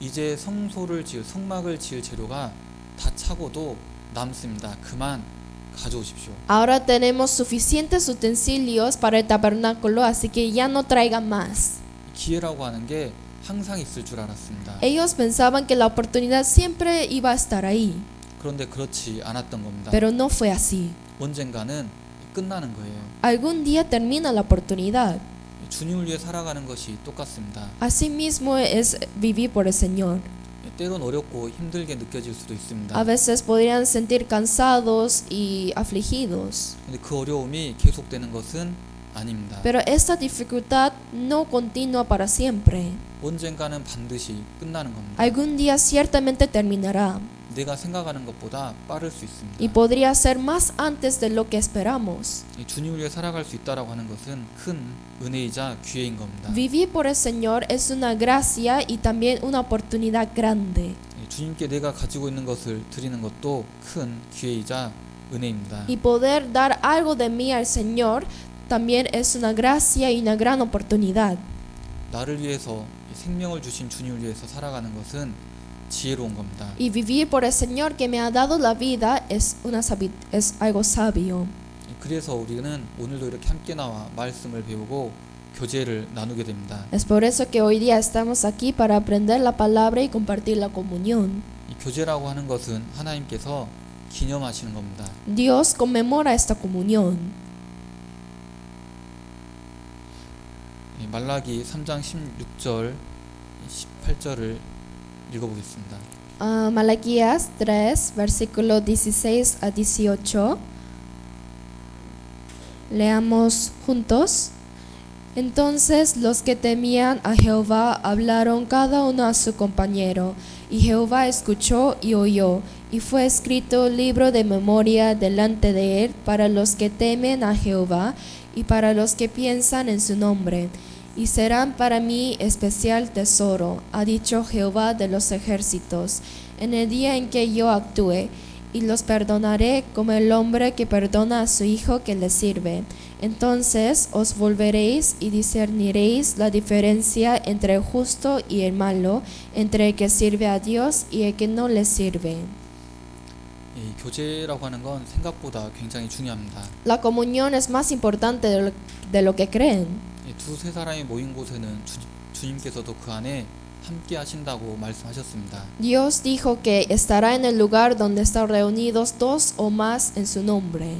이제 성막을 지을 재료가 다 차고도 남습니다. 그만 가져오십시오. Ahora tenemos suficientes utensilios para el tabernáculo, así que ya no traigan más. 기회라고 하는 게 항상 있을 줄 알았습니다. Ellos pensaban que la oportunidad siempre iba a estar ahí. 그런데 그렇지 않았던 겁니다. Pero no fue así. 언젠가는 끝나는 거예요. Algún día termina la oportunidad. 주님을 위해 살아가는 것이 똑같습니다. Asimismo es vivir por el Señor. 때론 어렵고 힘들게 느껴질 수도 있습니다. A veces podrían sentir cansados y afligidos. 근데 그 어려움이 계속되는 것은 아닙니다. Pero esta dificultad no continúa para siempre. 언젠가는 반드시 끝나는 겁니다. Algún día ciertamente terminará. 내가 생각하는 것보다 빠를 수 Y 있습니다. podría ser más antes de lo que esperamos. 주님을 위해 살아갈 수 있다라고 하는 것은 큰 은혜이자 기회인 겁니다. Vivir por el Señor es una gracia y también una oportunidad grande. 주님께 내가 가지고 있는 것을 드리는 것도 큰 기회이자 은혜입니다. Y poder dar algo de mí al Señor también es una gracia y una gran oportunidad. 나를 위해서 이 생명을 주신 주님을 위해서 살아가는 것은 지혜로운 겁니다. Y vivir por el Señor que me ha dado la vida es algo sabio. 그래서 우리는 오늘도 이렇게 함께 나와 말씀을 배우고 교제를 나누게 됩니다. Es por eso que hoy día estamos aquí para aprender la palabra y compartir la comunión. 이 교제라고 하는 것은 하나님께서 기념하시는 겁니다. Dios conmemora esta comunión. 이 말라기 3장 16절, 18절을 읽어보겠습니다. Malaquías 3, versículo 16 a 18. Leamos juntos. Entonces los que temían a Jehová hablaron cada uno a su compañero, y Jehová escuchó y oyó, y fue escrito libro de memoria delante de él para los que temen a Jehová y para los que piensan en su nombre, y serán para mí especial tesoro, ha dicho Jehová de los ejércitos, en el día en que yo actúe, y los perdonaré como el hombre que perdona a su hijo que le sirve. Entonces os volveréis y discerniréis la diferencia entre el justo y el malo, entre el que sirve a Dios y el que no le sirve. 이 교제라고 하는 건 생각보다 굉장히 중요합니다. La comunión es más importante de lo que creen. 이 두세 사람이 모인 곳에는 주님께서도 그 안에 함께 하신다고 말씀하셨습니다. Dios dijo que estará en el lugar donde están reunidos dos o más en su nombre.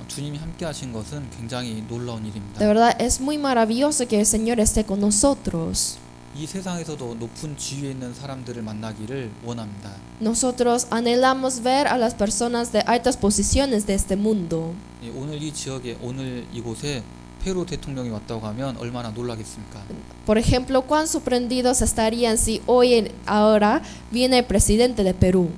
주님이 함께 하신 것은 굉장히 놀라운 일입니다. De verdad es muy maravilloso que el Señor esté con nosotros. 이 세상에서도 높은 지위에 있는 사람들을 만나기를 원합니다. Nosotros anhelamos ver a las personas de altas posiciones de este mundo. 오늘 이 지역에 오늘 이곳에 페루 대통령이 왔다고 하면 얼마나 놀라겠습니까? Por ejemplo, cuán sorprendidos estarían si ahora viene el presidente de Perú.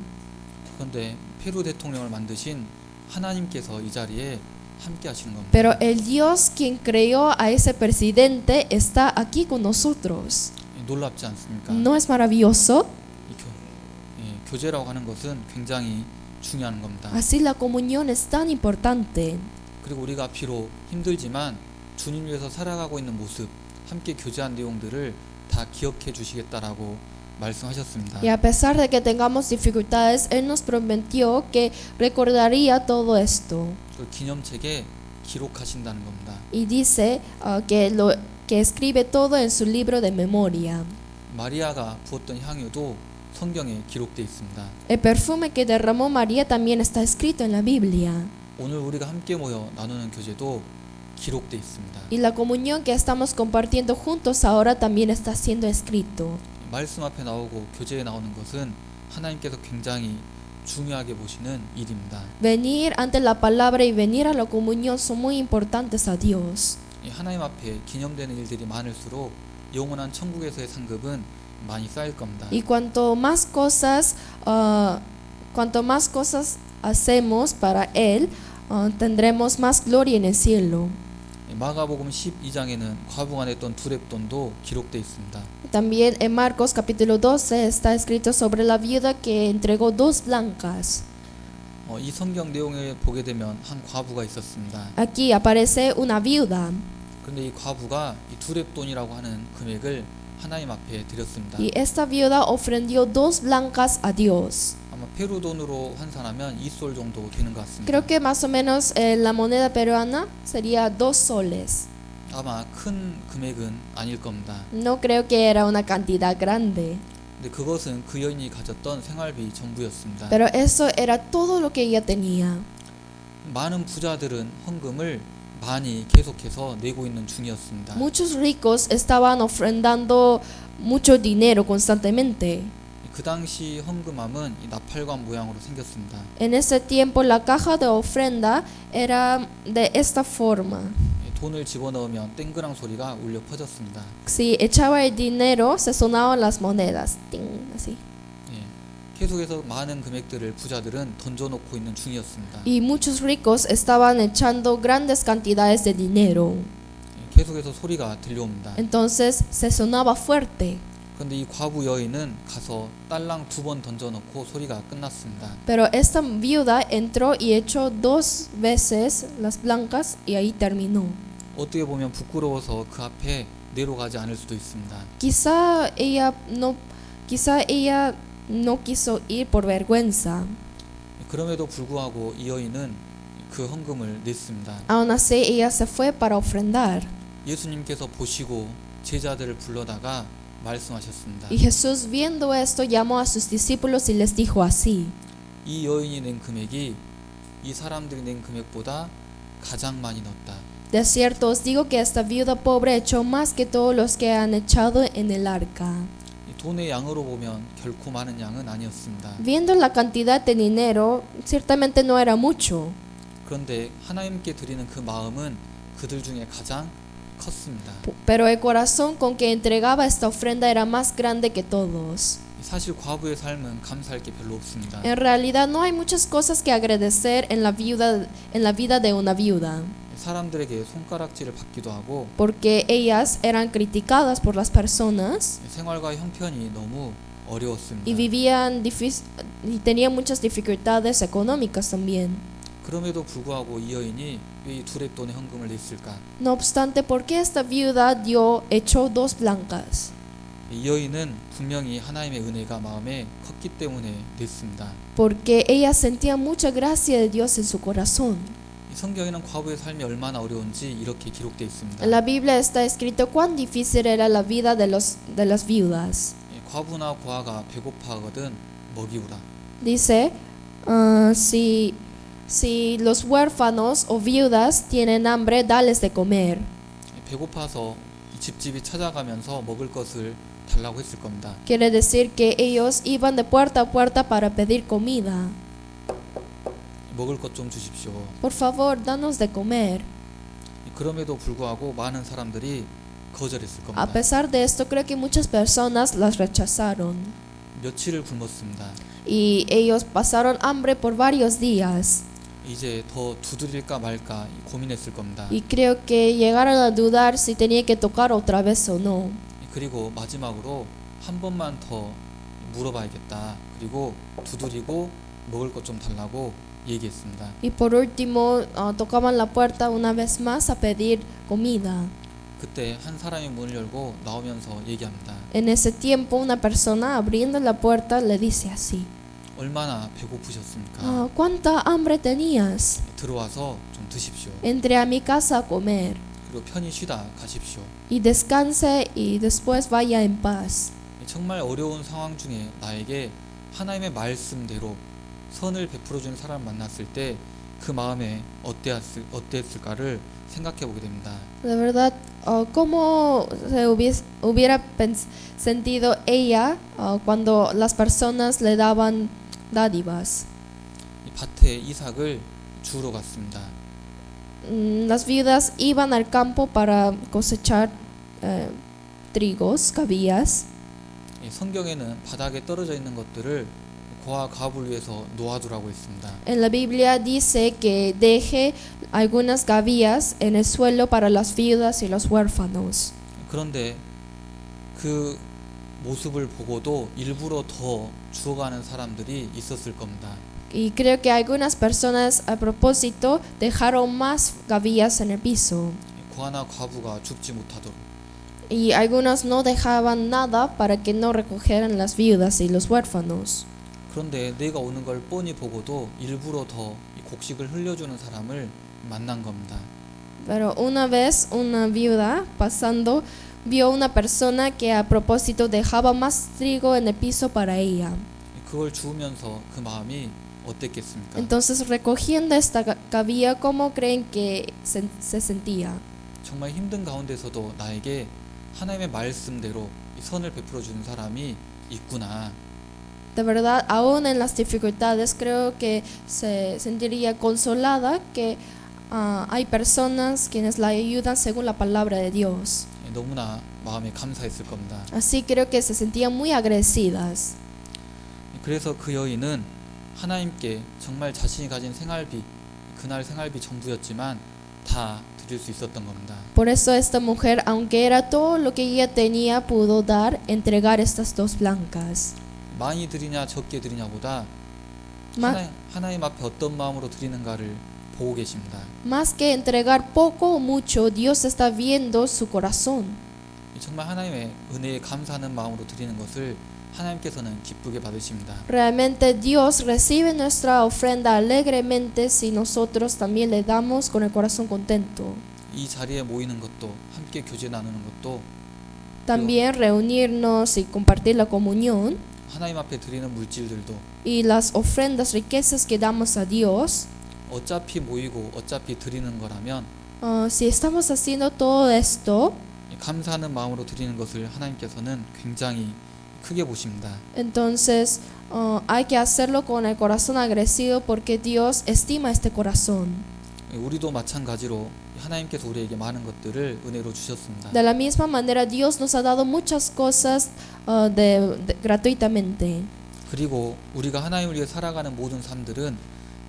그런데 페루 대통령을 만드신 하나님께서 이 자리에 함께 하시는 겁니다. Pero el Dios quien creó a ese presidente está aquí con nosotros. 놀랍지 않습니까? ¿No es maravilloso? 교제라고 하는 것은 굉장히 중요한 겁니다. Así la comunión es tan importante. 그리고 우리가 비록 힘들지만 주님 위해서 살아가고 있는 모습, 함께 교제한 내용들을 다 기억해 주시겠다라고 말씀하셨습니다. Y a pesar de que tengamos dificultades, Él nos prometió que recordaría todo esto. 그 기념책에 기록하신다는 겁니다. Y dice que escribe todo en su libro de memoria. 마리아가 부었던 향유도 성경에 기록되어 있습니다. El perfume que derramó María también está escrito en la Biblia. 오늘 우리가 함께 모여 나누는 교제도 기록되어 있습니다. Y la comunión que estamos compartiendo juntos ahora también está siendo escrito. 말씀 앞에 나오고 교제에 나오는 것은 하나님께서 굉장히 중요하게 보시는 일입니다. Venir ante la palabra y venir a la comunión son muy importantes a Dios. 하나님 앞에 기념되는 일들이 많을수록 영원한 천국에서의 상급은 많이 쌓일 겁니다. Y cuanto más cosas hacemos para Él, tendremos más gloria en el cielo. 마가복음 12장에는 과부가 냈던 두렙돈도 기록되어 있습니다. También en Marcos capítulo 12 está escrito sobre la viuda que entregó 2 blancas. 이 성경 내용을 보게 되면 한 과부가 있었습니다. Aquí aparece una viuda. 그런데 이 과부가 이 두렙돈이라고 하는 금액을 하나님 앞에 드렸습니다. Y esta viuda ofrendió 2 blancas a Dios. 아마 페루 돈으로 환산하면 2솔 정도 되는 것 같습니다. Creo que más o menos la moneda peruana sería 2 soles. 아마 큰 금액은 아닐 겁니다. No creo que era una cantidad grande. 근데 그것은 그 여인이 가졌던 생활비 전부였습니다. Pero eso era todo lo que ella tenía. 많은 부자들은 헌금을 많이 계속해서 내고 있는 중이었습니다. Muchos ricos estaban ofrendando mucho dinero constantemente. 그 당시 헌금함은 이 나팔관 모양으로 생겼습니다. En ese tiempo la caja de ofrenda era de esta forma. 돈을 집어넣으면 땡그랑 소리가 울려 퍼졌습니다. Si echaba el dinero, se sonaban las monedas. Ting, así. 계속해서 많은 금액들을 부자들은 던져놓고 있는 중이었습니다. Y muchos ricos estaban echando grandes cantidades de dinero. 계속해서 소리가 들려옵니다. Entonces se sonaba fuerte. 그런데 이 과부 여인은 가서 딸랑 2번 던져놓고 소리가 끝났습니다. Pero esta viuda entró y echó 2 veces las blancas y ahí terminó. 어떻게 보면 부끄러워서 그 앞에 뇌로 가지 않을 수도 있습니다. Quizá ella no quiso ir por vergüenza. 그럼에도 불구하고 이 여인은 그 헌금을 냈습니다. Aún así, ella se fue para ofrendar. 예수님께서 보시고 제자들을 불러다가 말씀하셨습니다. Y Jesús, viendo esto, llamó a sus discípulos y les dijo así: 이 여인이 낸 금액이 이 사람들이 낸 금액보다 가장 많이 넣었다. De cierto os digo que esta viuda pobre echó más que todos los que han echado en el arca. 이 돈의 양으로 보면 결코 많은 양은 아니었습니다. Viendo la cantidad de dinero, ciertamente no era mucho. 그런데 하나님께 드리는 그 마음은 그들 중에 가장 컸습니다. Pero el corazón con que entregaba esta ofrenda era más grande que todos. 사실 과부의 삶은 감사할 게 별로 없습니다. En realidad no hay muchas cosas que agradecer en la vida de una viuda, 사람들에게 손가락질을 받기도 하고 porque ellas eran criticadas por las personas 생활과 형편이 너무 y 어려웠습니다. y tenían muchas dificultades económicas también. 그럼에도 불구하고 이 여인이 왜 이 두렙돈의 헌금을 냈을까? No obstante, ¿por qué esta viuda echó 2 blancas? 이 여인은 분명히 하나님의 은혜가 마음에 컸기 때문에 냈습니다. Porque ella sentía mucha gracia de Dios en su corazón. 이 성경에는 과부의 삶이 얼마나 어려운지 이렇게 기록되어 있습니다. En la Biblia está escrito cuán difícil era la vida de las viudas. 과부나 고아가 배고파하거든 먹이우라. Dice, si los huérfanos o viudas tienen hambre, dales de comer. 배고파서 집집이 찾아가면서 먹을 것을 달라고 했을 겁니다. Quiere decir que ellos iban de puerta a puerta para pedir comida. 먹을 것 좀 주십시오. Por favor, danos de comer. 그럼에도 불구하고 많은 사람들이 거절했을 겁니다. A pesar de esto, creo que muchas personas las rechazaron. 며칠을 굶었습니다. Y ellos pasaron hambre por varios días. 이제 더 두드릴까 말까 고민했을 겁니다. Y creo que llegaron a dudar si tenía que tocar otra vez o no. 그리고 마지막으로 한 번만 더 물어봐야겠다. 그리고 두드리고 먹을 것 좀 달라고 얘기했습니다. Y por último, tocaban la puerta una vez más a pedir comida. 그때 한 사람이 문을 열고 나오면서 얘기합니다. En ese tiempo, una persona abriendo la puerta le dice así: 얼마나 배고프셨습니까? ¿Cuánta hambre tenías? 들어와서 좀 드십시오. Entre a mi casa a comer 그리고 편히 쉬다 가십시오. y descanse y después vaya en paz. 정말 어려운 상황 중에 나에게 하나님의 말씀대로 선을 베풀어주는 saram을 만났을 때 그 마음에 어땠을까를 생각해 보게 됩니다. De verdad, ¿cómo se hubiera sentido ella cuando las personas le daban dádivas? 이 밭에 이삭을 주우러 갔습니다. Las viudas iban al campo para cosechar trigos, cabillas. 성경에는 바닥에 떨어져 있는 것들을 고아 과부를 위해서 놓아두라고 했습니다. En la Biblia dice que deje algunas gavillas en el suelo para las viudas y los huérfanos. 그런데 그 모습을 보고도 일부러 더 주워가는 사람들이 있었을 겁니다. Y creo que algunas personas a propósito dejaron más gavillas en el piso. 고아나 과부가 죽지 못하도록. Y algunos no dejaban nada para que no recogieran las viudas y los huérfanos. 그런데 내가 오는 걸 뻔히 보고도 일부러 더 곡식을 흘려주는 사람을 만난 겁니다. Pero una vez una viuda pasando vio una persona que a propósito dejaba más trigo en el piso para ella. 그걸 주우면서 그 마음이 어땠겠습니까? Entonces recogiendo esta gavilla, ¿cómo creen que se sentía? 정말 힘든 가운데서도 나에게 하나님의 말씀대로 선을 베풀어 주는 사람이 있구나. De verdad, aún en las dificultades, creo que se sentiría consolada que hay personas quienes la ayudan según la palabra de Dios. 너무나 마음에 감사했을 겁니다. Así creo que se sentían muy agradecidas. 그래서 그 여인은 하나님께 정말 자신이 가진 생활비, 그날 생활비 전부였지만 다 드릴 수 있었던 겁니다. Por eso esta mujer, aunque era todo lo que ella tenía, pudo entregar estas 2 blancas. 많이 드리냐 적게 드리냐보다 하나님 앞에 어떤 마음으로 드리는가를 보고 계십니다. Más que entregar poco o mucho, Dios está viendo su corazón. 정말 하나님의 은혜에 감사하는 마음으로 드리는 것을 하나님께서는 기쁘게 받으십니다. Realmente Dios recibe nuestra ofrenda alegremente si nosotros también le damos con el corazón contento. 이 자리에 모이는 것도 함께 교제 나누는 것도 También reunirnos y compartir la comunión 하나님 앞에 드리는 물질들도 y las ofrendas, riquezas que damos a Dios. 어차피 모이고 어차피 드리는 거라면 Si estamos haciendo todo esto, 감사하는 마음으로 드리는 것을 하나님께서는 굉장히 크게 보십니다. entonces hay que hacerlo con el corazón agradecido porque Dios estima este corazón. 우리도 마찬가지로 하나님께서 우리에게 많은 것들을 은혜로 주셨습니다. De la misma manera, Dios nos ha dado muchas cosas gratuitamente. 그리고 우리가 하나님을 위해 살아가는 모든 삶들은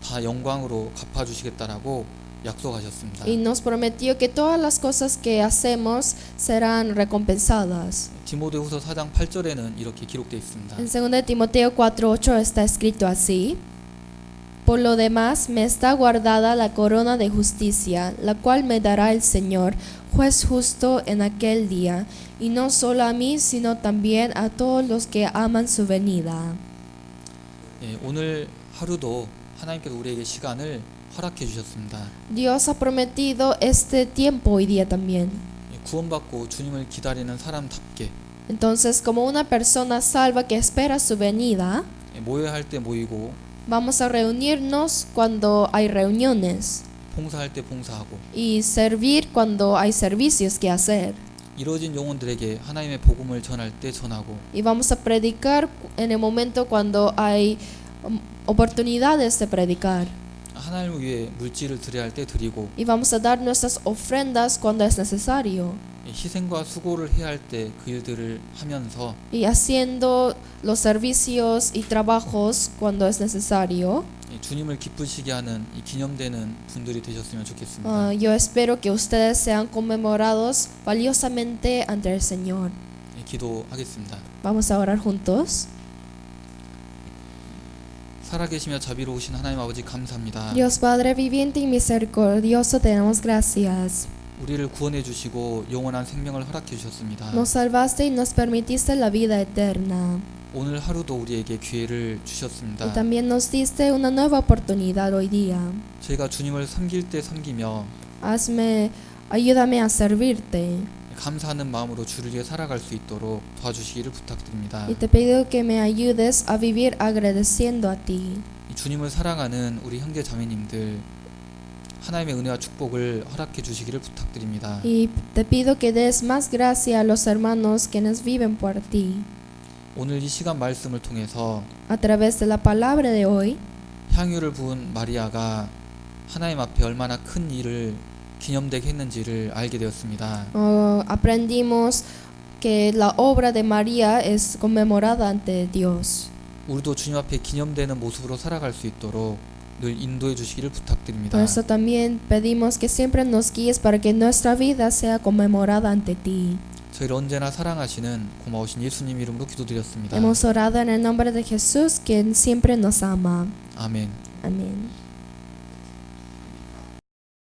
다 영광으로 갚아주시겠다라고 약속하셨습니다. Y nos prometió que todas las cosas que hacemos serán recompensadas. 디모데후서 4장 8절에는 이렇게 기록되어 있습니다. En 2 Timoteo 4:8 está escrito así: Por lo demás me está guardada la corona de justicia, la cual me dará el Señor, juez justo en aquel día, y no solo a mí, sino también a todos los que aman su venida. 오늘 하루도 하나님께서 우리에게 시간을 허락해 주셨습니다. Dios ha prometido este tiempo hoy día también. 구원받고 주님을 기다리는 사람답게 Entonces, como una persona salva que espera su venida, 모여야 할 때 모이고 vamos a reunirnos cuando hay reuniones 봉사할 때 봉사하고 y servir cuando hay servicios que hacer. 이루어진 영혼들에게 하나님의 복음을 전할 때 전하고 Y vamos a predicar en el momento cuando hay oportunidades de predicar. 하나님을 위해 물질을 드려야 할 때 드리고 Y vamos a dar nuestras ofrendas cuando es necesario. 희생과 수고를 해야 할 때 그 일들을 하면서 Y haciendo los servicios y trabajos cuando es necesario. 주님을 기쁘시게 하는 이 기념되는 분들이 되셨으면 좋겠습니다. Yo espero que ustedes sean conmemorados valiosamente ante el Señor. 기도하겠습니다. Vamos a orar juntos. 살아계시며 자비로우신 하나님 아버지 감사합니다. Dios Padre viviente y misericordioso, te damos gracias. 우리를 구원해 주시고 영원한 생명을 허락해 주셨습니다. Nos salvaste y nos permitiste la vida eterna. 오늘 하루도 우리에게 기회를 주셨습니다. Y también nos diste una nueva oportunidad hoy día. 저희가 주님을 섬길 때 섬기며 Ayúdame a servirte. 감사하는 마음으로 주를 위해 살아갈 수 있도록 도와주시기를 부탁드립니다. Y te pido que me ayudes a vivir agradeciendo a ti. 주님을 사랑하는 우리 형제 자매님들 하나님의 은혜와 축복을 허락해 주시기를 부탁드립니다. Y te pido que des más gracia a los hermanos quienes viven por ti. 오늘 이 시간 말씀을 통해서 A través de la palabra de hoy, 향유를 부은 마리아가 하나님 앞에 얼마나 큰 일을 기념되게 했는지를 알게 되었습니다. aprendimos que la obra de María es conmemorada ante Dios. 우리도 주님 앞에 기념되는 모습으로 살아갈 수 있도록 늘 인도해 주시기를 부탁드립니다. Por eso también pedimos que siempre nos guíes para que nuestra vida sea conmemorada ante ti. 저희를 언제나 사랑하시는 고마우신 예수님 이름으로 기도드렸습니다. Hemos orado en el nombre de Jesús, quien siempre nos ama. 아멘. Amén.